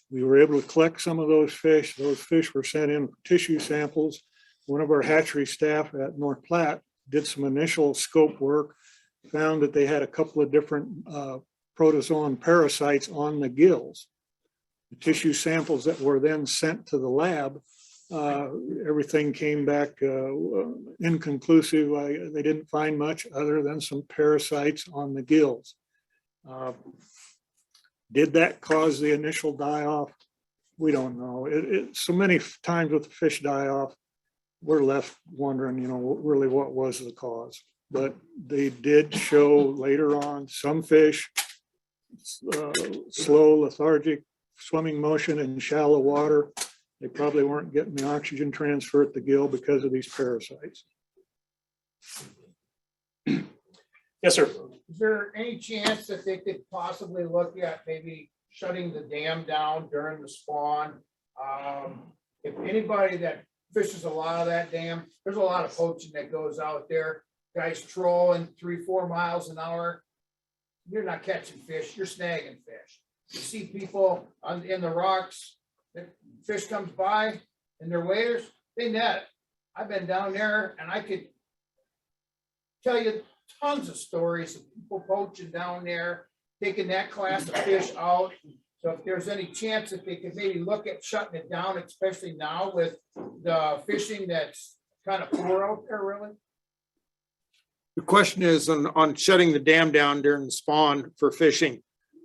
We were able to collect some of those fish. Those fish were sent in for tissue samples. One of our hatchery staff at North Platte did some initial scope work, found that they had a couple of different protozoan parasites on the gills. The tissue samples that were then sent to the lab, everything came back inconclusive. They didn't find much other than some parasites on the gills. Did that cause the initial die-off? we don't know. So many times with the fish die off, we're left wondering, really what was the cause. But they did show later on some fish, slow, lethargic swimming motion in shallow water. They probably weren't getting the oxygen transfer at the gill because of these parasites. Yes, sir. Is there any chance that they could possibly look at maybe shutting the dam down during the spawn? If anybody that fishes a lot of that dam, there's a lot of poaching that goes out there. Guys trolling 3-4 miles an hour. You're not catching fish, you're snagging fish. You see people in the rocks, the fish comes by and their waders, they net it. I've been down there and I could tell you tons of stories of people poaching down there, taking that class of fish out. So if there's any chance that they could maybe look at shutting it down, especially now with the fishing that's kind of poor out there, really. The question is on shutting the dam down during the spawn for fishing.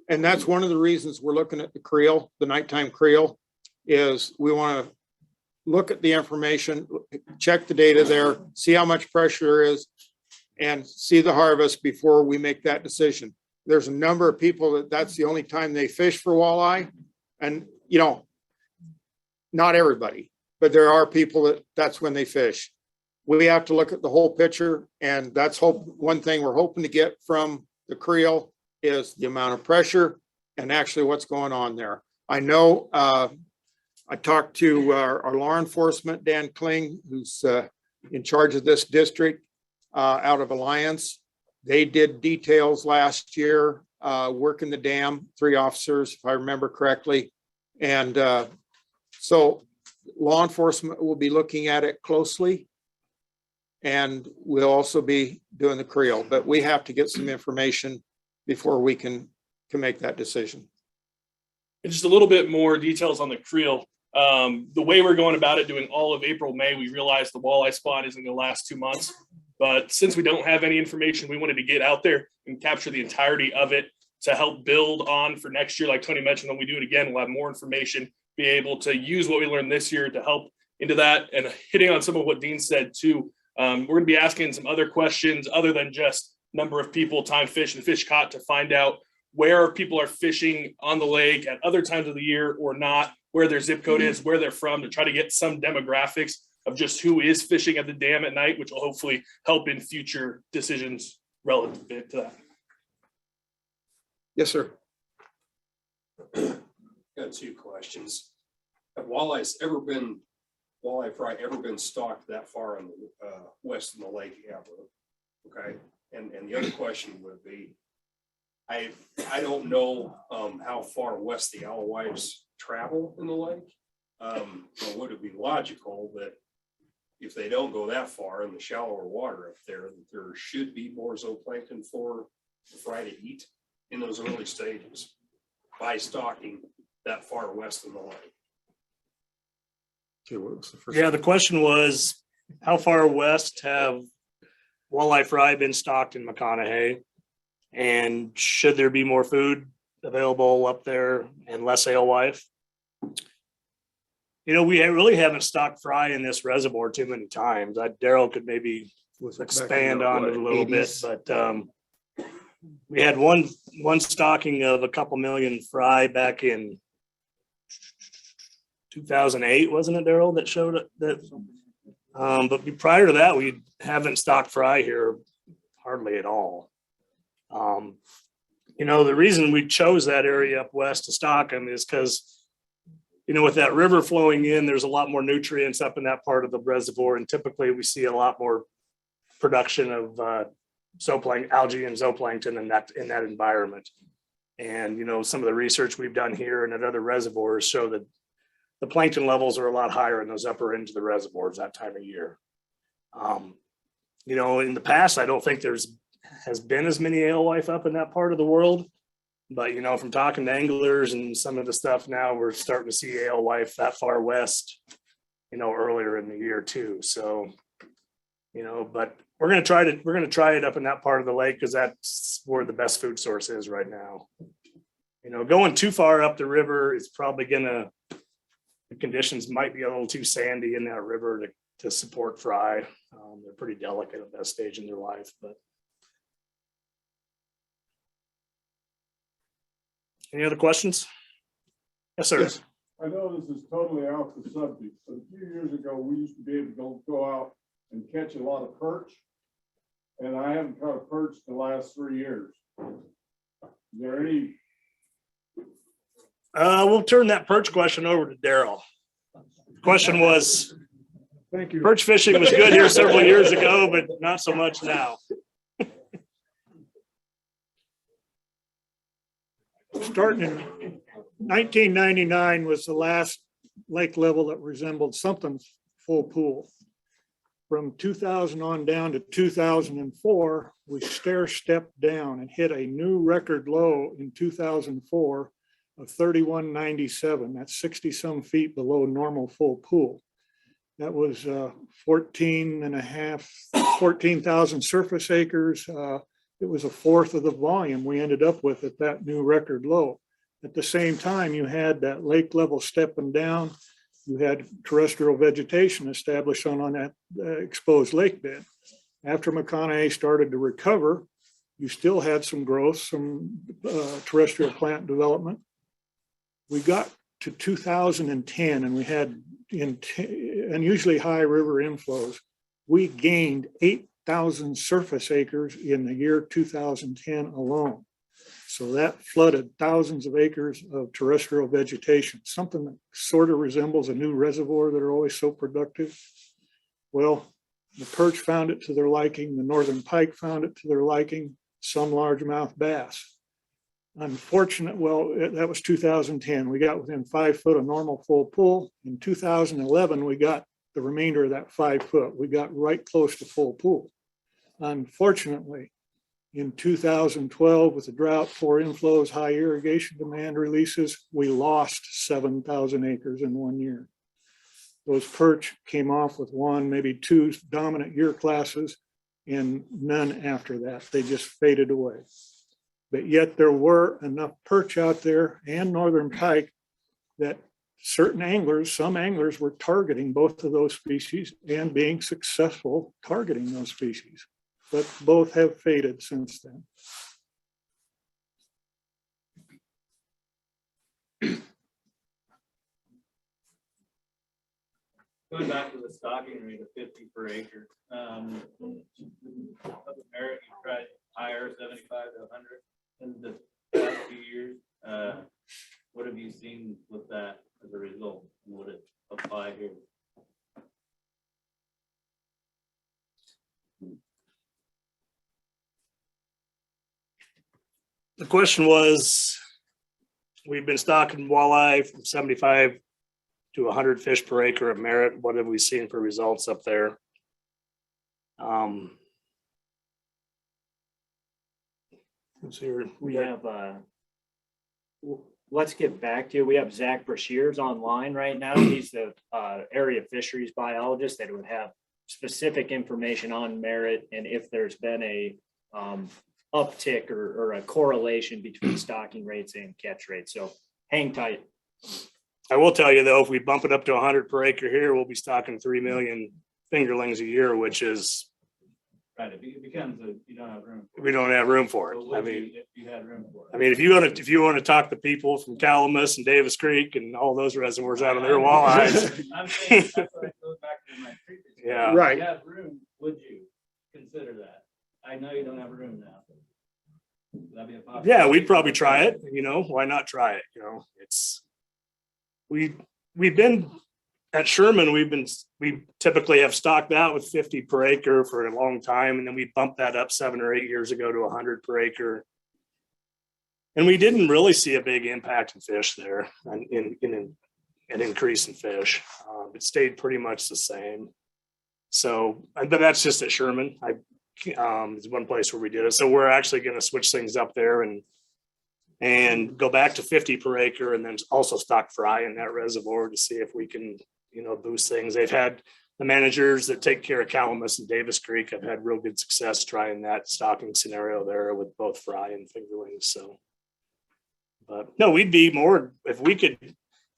And that's one of the reasons we're looking at the creel, the nighttime creel, is we want to look at the information, check the data there, see how much pressure there is, and see the harvest before we make that decision. There's a number of people that's the only time they fish for walleye. And, not everybody, but there are people that's when they fish. We have to look at the whole picture, and that's one thing we're hoping to get from the creel is the amount of pressure and actually what's going on there. I know I talked to our law enforcement, Dan Kling, who's in charge of this district out of Alliance. They did details last year, working the dam, 3 officers, if I remember correctly. And so law enforcement will be looking at it closely. And we'll also be doing the creel, but we have to get some information before we can make that decision. And just a little bit more details on the creel. The way we're going about it, doing all of April, May, we realized the walleye spawn isn't going to last 2 months. But since we don't have any information, we wanted to get out there and capture the entirety of it to help build on for next year. Like Tony mentioned, when we do it again, we'll have more information, be able to use what we learned this year to help into that. And hitting on some of what Dean said too, we're going to be asking some other questions other than just number of people, time fished, and fish caught, to find out where people are fishing on the lake at other times of the year or not, where their zip code is, where they're from, to try to get some demographics of just who is fishing at the dam at night, which will hopefully help in future decisions relative to that. Yes, sir. Got 2 questions. Have walleye fry ever been stocked that far in the west of the lake ever? Okay. And the other question would be, I don't know how far west the Alewifes travel in the lake. But would it be logical that if they don't go that far in the shallower water up there, that there should be more zooplankton for the fry to eat in those early stages by stocking that far west in the lake? Okay, what was the first? Yeah, the question was, how far west have walleye fry been stocked in McConaughy? And should there be more food available up there and less alewife? We really haven't stocked fry in this reservoir too many times. Daryl could maybe expand on it a little bit, but we had one stocking of a couple million fry back in 2008, wasn't it, Daryl, that showed it? But prior to that, we haven't stocked fry here hardly at all. The reason we chose that area up west to stock them is because, with that river flowing in, there's a lot more nutrients up in that part of the reservoir. And typically we see a lot more production of algae and zooplankton in that environment. And, some of the research we've done here and at other reservoirs show that the plankton levels are a lot higher in those upper ends of the reservoirs that time of year. In the past, I don't think has been as many alewife up in that part of the world. But, from talking to anglers and some of the stuff now, we're starting to see alewife that far west, earlier in the year too. So, but we're going to try it up in that part of the lake because that's where the best food source is right now. Going too far up the river is probably going to the conditions might be a little too sandy in that river to support fry. They're pretty delicate at that stage in their life, but. Any other questions? Yes, sir. Yes. I know this is totally off the subject, but a few years ago, we used to be able to go out and catch a lot of perch. And I haven't caught a perch the last 3 years. Is there any? We'll turn that perch question over to Daryl. Question was, Thank you. perch fishing was good here several years ago, but not so much now. Starting in 1999 was the last lake level that resembled something full pool. From 2000 on down to 2004, we stair-stepped down and hit a new record low in 2004 of 3197. That's 60 some feet below normal full pool. That was 14,000 surface acres. It was a fourth of the volume we ended up with at that new record low. At the same time, you had that lake level stepping down. You had terrestrial vegetation established on that exposed lake bed. After McConaughy started to recover, you still had some growth, some terrestrial plant development. We got to 2010 and we had unusually high river inflows. We gained 8,000 surface acres in the year 2010 alone. So that flooded thousands of acres of terrestrial vegetation, something that sort of resembles a new reservoir that are always so productive. Well, the perch found it to their liking, the northern pike found it to their liking, some largemouth bass. Unfortunate, well, that was 2010. We got within 5 foot of normal full pool. In 2011, we got the remainder of that 5 foot. We got right close to full pool. Unfortunately, in 2012, with the drought, poor inflows, high irrigation demand releases, we lost 7,000 acres in 1 year. Those perch came off with 1, maybe 2 dominant year classes and none after that. They just faded away. But yet there were enough perch out there and northern pike that certain anglers, some anglers were targeting both of those species and being successful targeting those species. But both have faded since then. Going back to the stocking rate of 50 per acre, of merit, you tried higher 75 to 100 in the past few years. What have you seen with that as a result? Would it apply here? The question was, we've been stocking walleye from 75 to 100 fish per acre at merit. What have we seen for results up there? Let's see here. We have, let's get back to, we have Zach Brashears online right now. He's the area fisheries biologist that would have specific information on merit and if there's been a uptick or a correlation between stocking rates and catch rates. So hang tight. I will tell you though, if we bump it up to 100 per acre here, we'll be stocking 3 million fingerlings a year, which is Right, it becomes you don't have room. we don't have room for it. But I would you mean, if you had room for it. I mean, if you want to talk to people from Calamus and Davis Creek and all those reservoirs out of their walleyes. I'm saying that's what I go back to my previous. Yeah. Right. If you have room, would you consider that? I know you don't have room now. Would that be a possibility? Yeah, we'd probably try it. You know, why not try it? You know, it's we've been at Sherman. We typically have stocked out with 50 per acre for a long time, and then we bumped that up 7 or 8 years ago to 100 per acre. And we didn't really see a big impact in fish there, and in an increase in fish. It stayed pretty much the same. So, but that's just at Sherman. It's one place where we did it. So we're actually going to switch things up there and go back to 50 per acre, and then also stock fry in that reservoir to see if we can, you know, boost things. They've had the managers that take care of Calamus and Davis Creek have had real good success trying that stocking scenario there with both fry and fingerlings. So, but no, we'd be more if we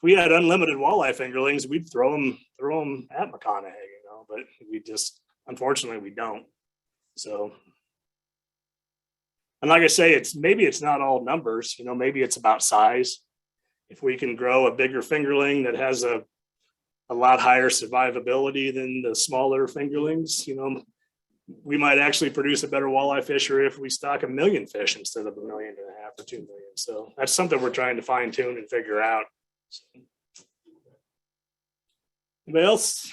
we had unlimited walleye fingerlings, we'd throw them at McConaughy, but we just, unfortunately, we don't. So. And like I say, maybe it's not all numbers, maybe it's about size. If we can grow a bigger fingerling that has a lot higher survivability than the smaller fingerlings, we might actually produce a better walleye fishery if we stock 1 million fish instead of 1.5 million or 2 million. So that's something we're trying to fine tune and figure out. Anybody else?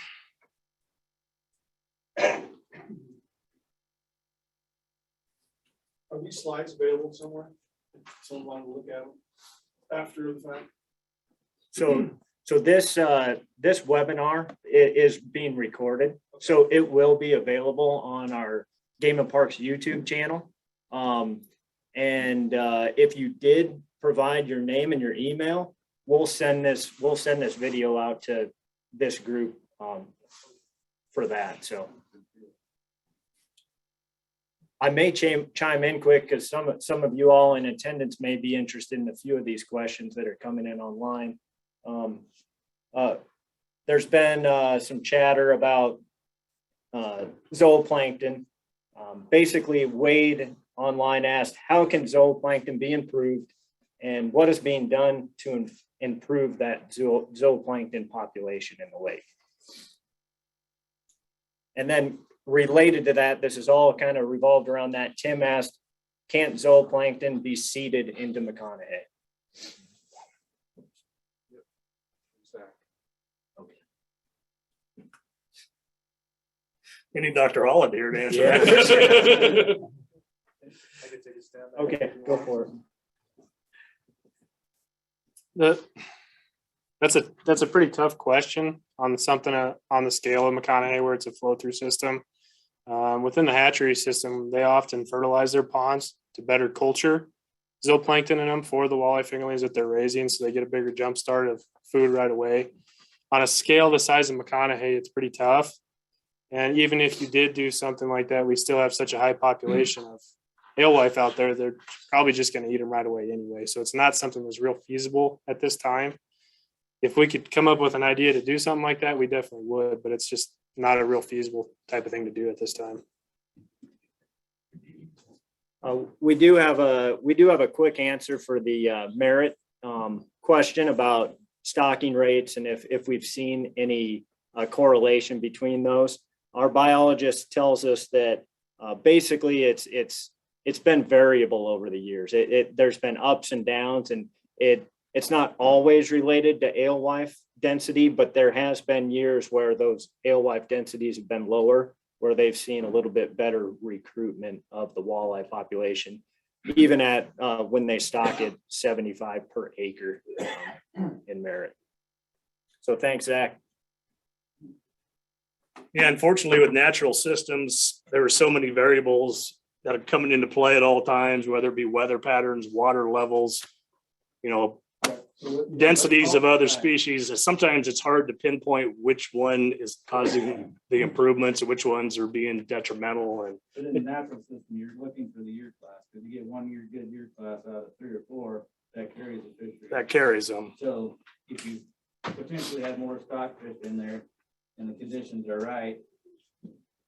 Are these slides available somewhere? Someone want to look at them after the fact? So this webinar is being recorded, so it will be available on our Game and Parks YouTube channel. And if you did provide your name and your email, we'll send this video out to this group for that. So I may chime in quick because some of you all in attendance may be interested in a few of these questions that are coming in online. There's been some chatter about zooplankton. Basically, Wade online asked, how can zooplankton be improved and what is being done to improve that zooplankton population in the lake? And then related to that, this is all kind of revolved around that. Tim asked, can't zooplankton be seeded into McConaughy? We need Dr. Holland here to answer Yeah. that. Okay, go for it. That's a pretty tough question on something on the scale of McConaughy where it's a flow through system. Within the hatchery system, they often fertilize their ponds to better culture zooplankton in them for the walleye fingerlings that they're raising, so they get a bigger jump start of food right away. On a scale the size of McConaughy, it's pretty tough. And even if you did do something like that, we still have such a high population of alewife out there, they're probably just going to eat them right away anyway. So it's not something that's real feasible at this time. If we could come up with an idea to do something like that, we definitely would, but it's just not a real feasible type of thing to do at this time. We do have a quick answer for the merit question about stocking rates and if we've seen any correlation between those. Our biologist tells us that basically it's been variable over the years. There's been ups and downs, and it's not always related to alewife density, but there has been years where those alewife densities have been lower, where they've seen a little bit better recruitment of the walleye population, even at when they stock at 75 per acre in merit. So thanks, Zach. Yeah, unfortunately, with natural systems, there were so many variables that are coming into play at all times, whether it be weather patterns, water levels, densities of other species. Sometimes it's hard to pinpoint which one is causing the improvements and which ones are being detrimental. But in the natural system, you're looking for the year class, because you get 1 year good year class out of 3 or 4, that carries the fishery. That carries them. So if you potentially have more stock fish in there and the conditions are right,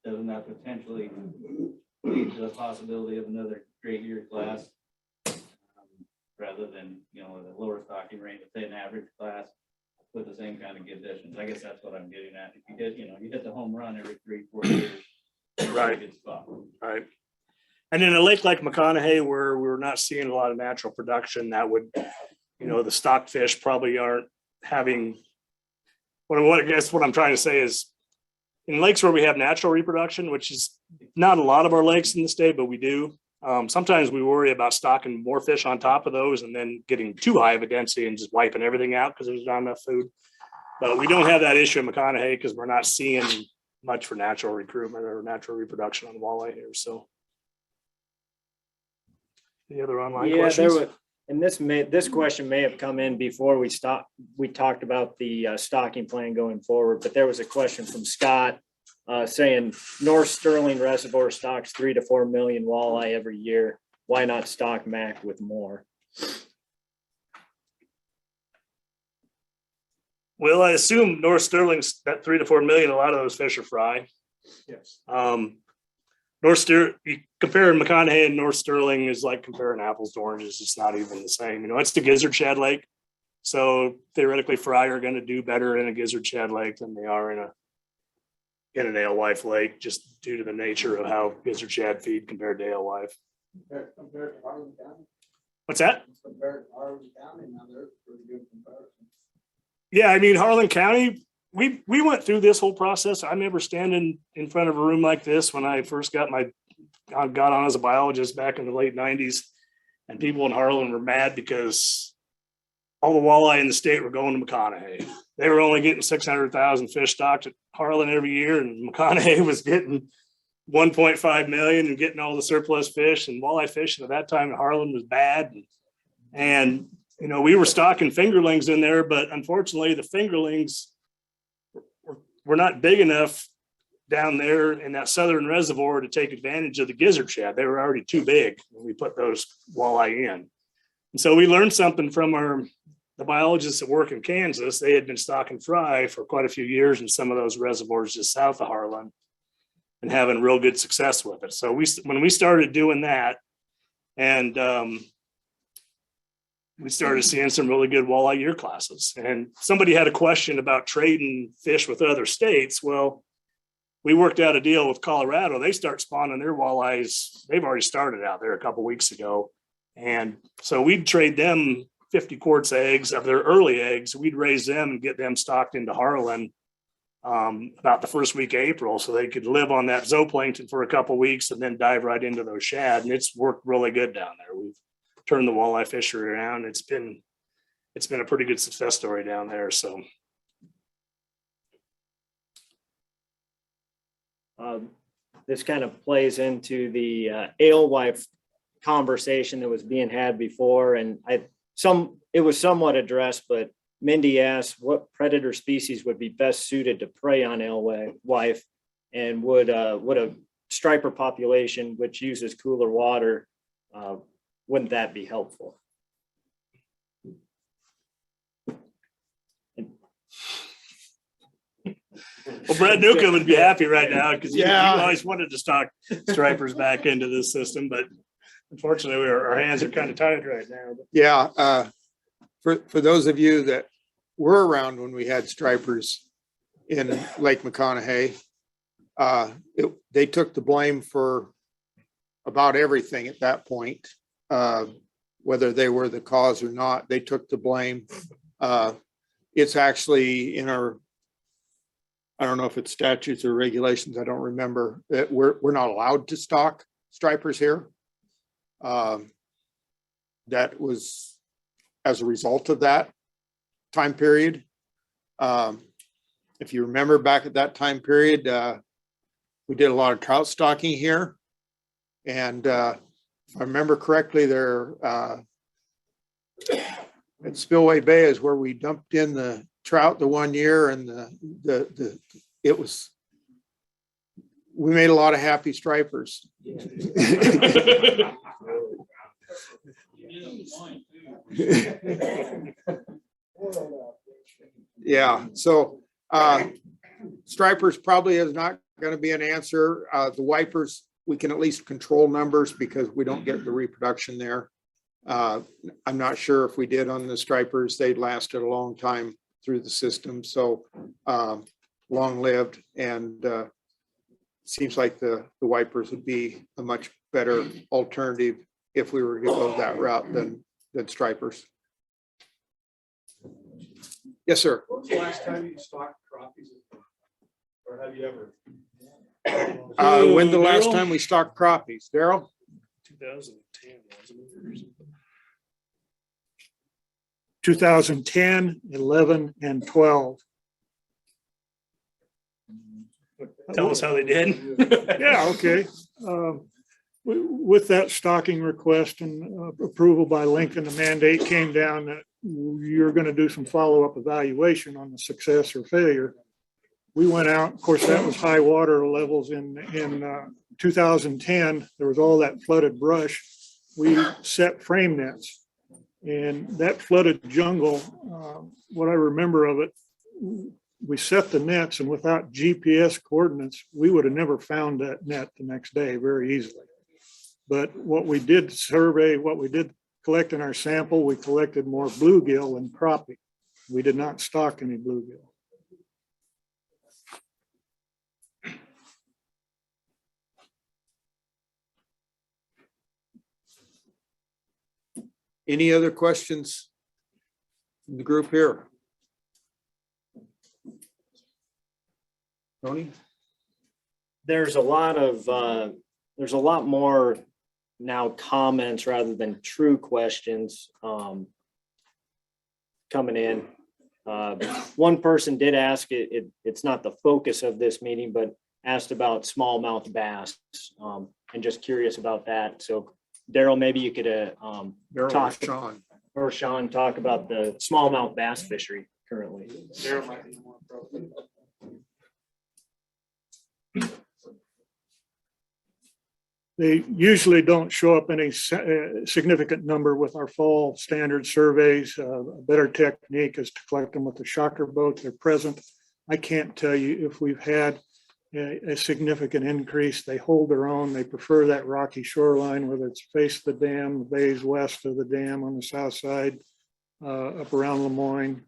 doesn't that potentially lead to the possibility of another great year class? Rather than, the lower stocking rate, say an average class with the same kind of conditions. I guess that's what I'm getting at. If you get, you hit the home run every 3-4 years. Right. Good spot. Right. And in a lake like McConaughy, where we're not seeing a lot of natural production, that would, the stock fish probably aren't having, I guess what I'm trying to say is in lakes where we have natural reproduction, which is not a lot of our lakes in the state, but we do. Sometimes we worry about stocking more fish on top of those and then getting too high of a density and just wiping everything out because there's not enough food. But we don't have that issue in McConaughy because we're not seeing much for natural recruitment or natural reproduction on walleye here. So, any other online questions? And this question may have come in before we talked about the stocking plan going forward, but there was a question from Scott saying North Sterling Reservoir stocks 3 to 4 million walleye every year. Why not stock MAC with more? Well, I assume North Sterling's that 3 to 4 million, a lot of those fish are fry. Yes. You comparing McConaughy and North Sterling is like comparing apples to oranges. It's not even the same. You know, it's the gizzard shad lake. So theoretically fry are going to do better in a gizzard shad lake than they are in an alewife lake, just due to the nature of how gizzard shad feed compared to alewife. Compared to Harlan County, What's that? compared to Harlan County, now they're pretty good comparison. Yeah, I mean, Harlan County, we went through this whole process. I remember standing in front of a room like this when I first got on as a biologist back in the late 90s, and people in Harlan were mad because all the walleye in the state were going to McConaughy. They were only getting 600,000 fish stocked at Harlan every year, and McConaughy was getting 1.5 million and getting all the surplus fish, and walleye fishing at that time in Harlan was bad. And you know, we were stocking fingerlings in there, but unfortunately the fingerlings were not big enough down there in that southern reservoir to take advantage of the gizzard shad. They were already too big when we put those walleye in. And so we learned something from the biologists that work in Kansas. They had been stocking fry for quite a few years in some of those reservoirs just south of Harlan and having real good success with it. So when we started doing that, and we started seeing some really good walleye year classes. And somebody had a question about trading fish with other states. Well, we worked out a deal with Colorado. They start spawning their walleyes. They've already started out there a couple of weeks ago. And so we'd trade them 50 quarts eggs of their early eggs. We'd raise them and get them stocked into Harlan about the first week of April, so they could live on that zooplankton for a couple of weeks and then dive right into those shad. And it's worked really good down there. We've turned the walleye fishery around. It's been a pretty good success story down there. So this kind of plays into the alewife conversation that was being had before, and it was somewhat addressed, but Mindy asked what predator species would be best suited to prey on alewife, and would a striper population which uses cooler water, wouldn't that be helpful? well, Brad Newcomb would be happy right now because he always wanted to stock stripers back into this system, but unfortunately our hands are kind of tied right now. Yeah, for those of you that were around when we had stripers in Lake McConaughy, they took the blame for about everything at that point. Whether they were the cause or not, they took the blame. It's actually in our, I don't know if it's statutes or regulations, I don't remember, that we're not allowed to stock stripers here. That was as a result of that time period. If you remember back at that time period, we did a lot of trout stocking here. And if I remember correctly, there at Spillway Bay is where we dumped in the trout the one year, and we made a lot of happy stripers. Yeah, so stripers probably is not going to be an answer. The wipers, we can at least control numbers because we don't get the reproduction there. I'm not sure if we did on the stripers, they'd lasted a long time through the system, so long-lived, and seems like the wipers would be a much better alternative if we were to go that route than stripers. Yes, sir. When was the last time you stocked crappies? Or have you ever? When the last time we stocked crappies, Daryl? 2010, wasn't it? 2010, 11, and 12. Tell us how they did. Yeah, okay. With that stocking request and approval by Lincoln, the mandate came down that you're going to do some follow-up evaluation on the success or failure. We went out, of course, that was high water levels in 2010. There was all that flooded brush. We set frame nets, and that flooded jungle, what I remember of it we set the nets, and without GPS coordinates, we would have never found that net the next day very easily. But what we did survey, what we did collect in our sample, we collected more bluegill than crappie. We did not stock any bluegill. Any other questions from the group here? Tony? There's a lot more now comments rather than true questions coming in. One person did ask, it's not the focus of this meeting, but asked about smallmouth bass, and just curious about that. So Daryl, maybe you could talk, or Sean, talk about the smallmouth bass fishery currently. Daryl might be more appropriate. They usually don't show up any significant number with our fall standard surveys. A better technique is to collect them with a shocker boat. They're present. I can't tell you if we've had a significant increase. They hold their own. They prefer that rocky shoreline, whether it's face the dam, the bays west of the dam on the south side, up around Lemoyne.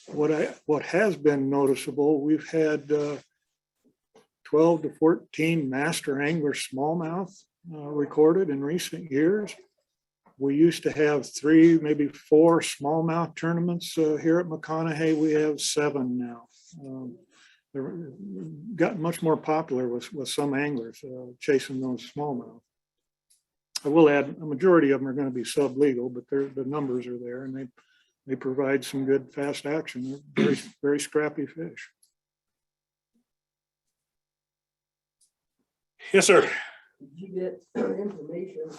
What has been noticeable, we've had 12 to 14 master angler smallmouth recorded in recent years. We used to have 3, maybe 4 smallmouth tournaments here at McConaughy. We have 7 now. They're gotten much more popular with some anglers chasing those smallmouth. I will add, a majority of them are going to be sublegal, but the numbers are there, and they provide some good fast action. They're very, very scrappy fish. Yes, sir. Did you get information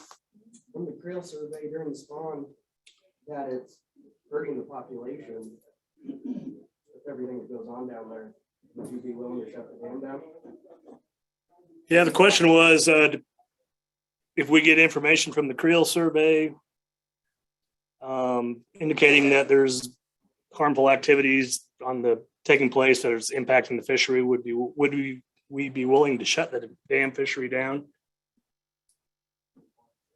from the Creel Survey during the spawn that it's hurting the population with everything that goes on down there? Would you be willing to shut the dam down? Yeah, the question was if we get information from the Creel Survey indicating that there's harmful activities taking place that is impacting the fishery, would we be willing to shut the dam fishery down?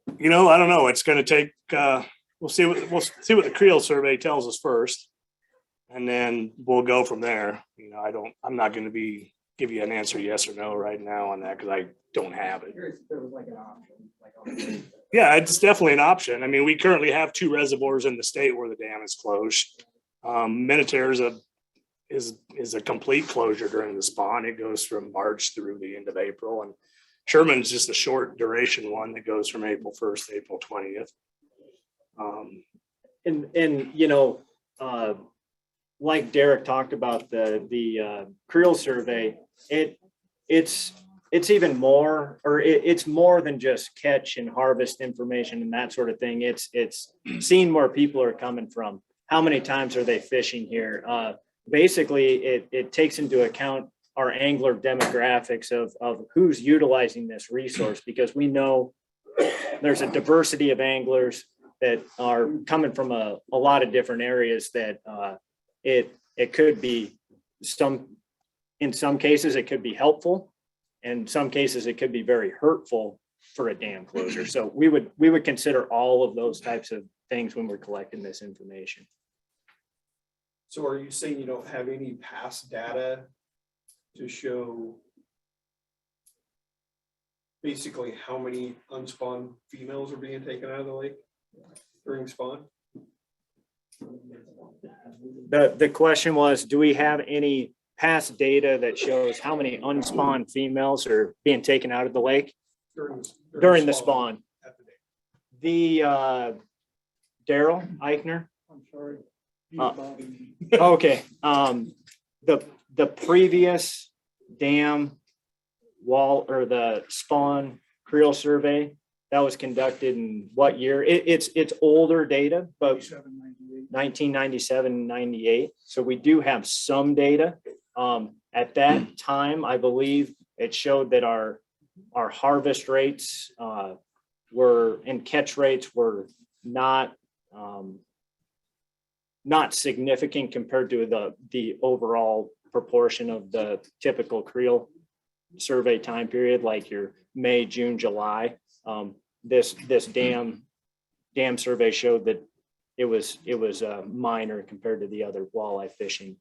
I don't know. It's going to take. We'll see what the Creel Survey tells us first, and then we'll go from there. I'm not going to give you an answer yes or no right now on that because I don't have it. There was like an option. Yeah, it's definitely an option. I mean, we currently have 2 reservoirs in the state where the dam is closed. Minotare is a complete closure during the spawn. It goes from March through the end of April, and Sherman's just a short duration one that goes from April 1st to April 20th. Like Derek talked about the Creel Survey, it's even more, or it's more than just catch and harvest information and that sort of thing. It's seeing where people are coming from. How many times are they fishing here? Basically, it takes into account our angler demographics of who's utilizing this resource, because we know there's a diversity of anglers that are coming from a lot of different areas that it could be in some cases it could be helpful. In some cases it could be very hurtful for a dam closure. So we would consider all of those types of things when we're collecting this information. So are you saying you don't have any past data to show basically how many unspawned females are being taken out of the lake during spawn? The question was, do we have any past data that shows how many unspawned females are being taken out of the lake during the spawn? The Daryl Eichner. I'm sorry. Okay. The previous dam wall or the spawn Creel survey that was conducted in what year? It's older data, but 1997, 98. So we do have some data. At that time, I believe it showed that our harvest rates and catch rates were not not significant compared to the overall proportion of the typical Creel survey time period, like your May, June, July. This dam survey showed that it was minor compared to the other walleye fishing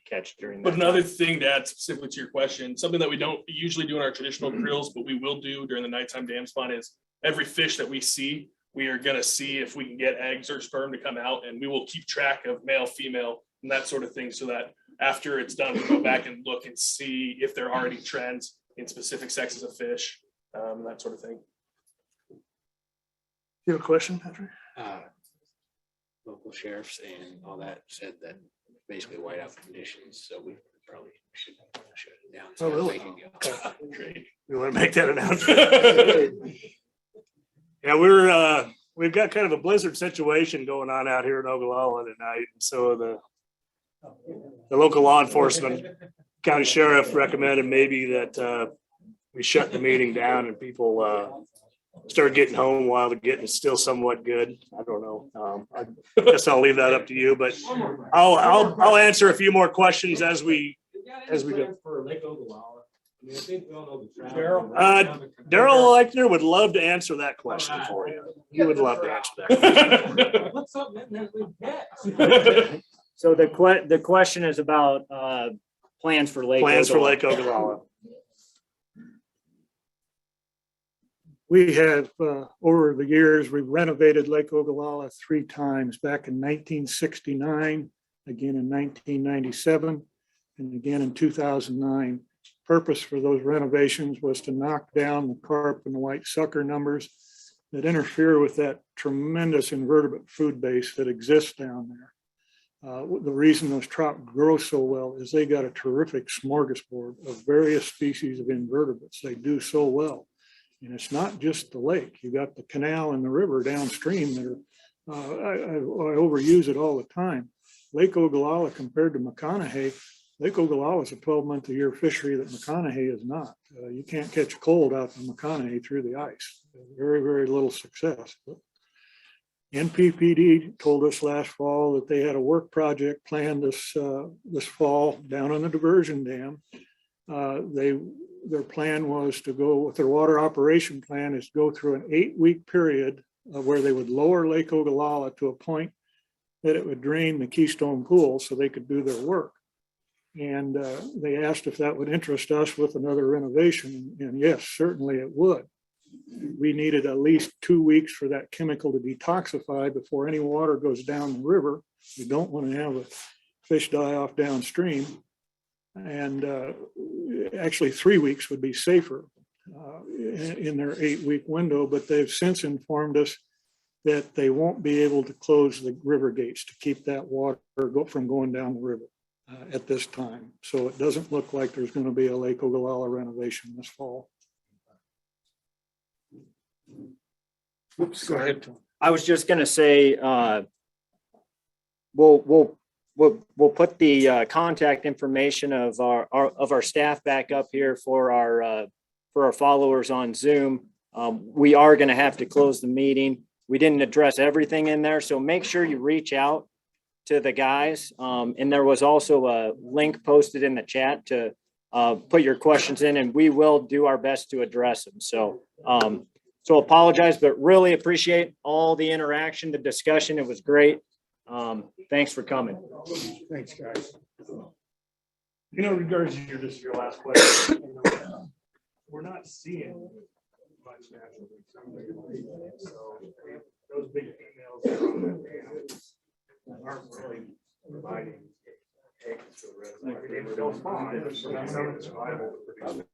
catch during that. But another time. thing to add specifically to your question, something that we don't usually do in our traditional creels, but we will do during the nighttime dam spawn is every fish that we see, we are gonna see if we can get eggs or sperm to come out, and we will keep track of male, female, and that sort of thing, so that after it's done, we go back and look and see if there are any trends in specific sexes of fish, that sort of thing. You have a question, Patrick? Local sheriffs and all that said that basically whiteout conditions, so we probably should shut it down. Oh, really? Great. You want to make that announcement? Yeah, we've got kind of a blizzard situation going on out here in Ogallala tonight. So the local law enforcement, county sheriff recommended maybe that we shut the meeting down and people start getting home while the getting is still somewhat good. I don't know. I guess I'll leave that up to you, but I'll answer a few more questions as we go. For Lake Ogallala. I mean, I think we all know the Daryl Eichner would love to answer that question for you. He would love to answer that. What's something that we get? So the question is about plans for Lake Ogallala. We have, over the years, we've renovated Lake Ogallala 3 times, back in 1969, again in 1997, and again in 2009. Purpose for those renovations was to knock down the carp and the white sucker numbers that interfere with that tremendous invertebrate food base that exists down there. The reason those trout grow so well is they got a terrific smorgasbord of various species of invertebrates. They do so well. And it's not just the lake. You got the canal and the river downstream that are, I overuse it all the time. Lake Ogallala compared to McConaughy, Lake Ogallala is a 12-month-a-year fishery that McConaughy is not. You can't catch a cold out in McConaughy through the ice. Very, very little success. But NPPD told us last fall that they had a work project planned this fall down on the diversion dam. Their plan was to go with their water operation plan is to go through an 8-week period where they would lower Lake Ogallala to a point that it would drain the Keystone Pool so they could do their work. And they asked if that would interest us with another renovation. And yes, certainly it would. We needed at least 2 weeks for that chemical to detoxify before any water goes down the river. We don't want to have a fish die off downstream. And actually 3 weeks would be safer in their 8-week window, but they've since informed us that they won't be able to close the river gates to keep that water from going down the river at this time. So it doesn't look like there's going to be a Lake Ogallala renovation this fall. Oops, go ahead, Tom. I was just going to say, we'll put the contact information of our staff back up here for our followers on Zoom. We are going to have to close the meeting. We didn't address everything in there, so make sure you reach out to the guys. And there was also a link posted in the chat to put your questions in, and we will do our best to address them. So apologize, but really appreciate all the interaction, the discussion. It was great. Thanks for coming. Thanks, guys. You know, regards to your last question, we're not seeing much natural. So those big females that are on that dam aren't really providing eggs to the reservoir. They don't spawn, but some of it's viable to produce.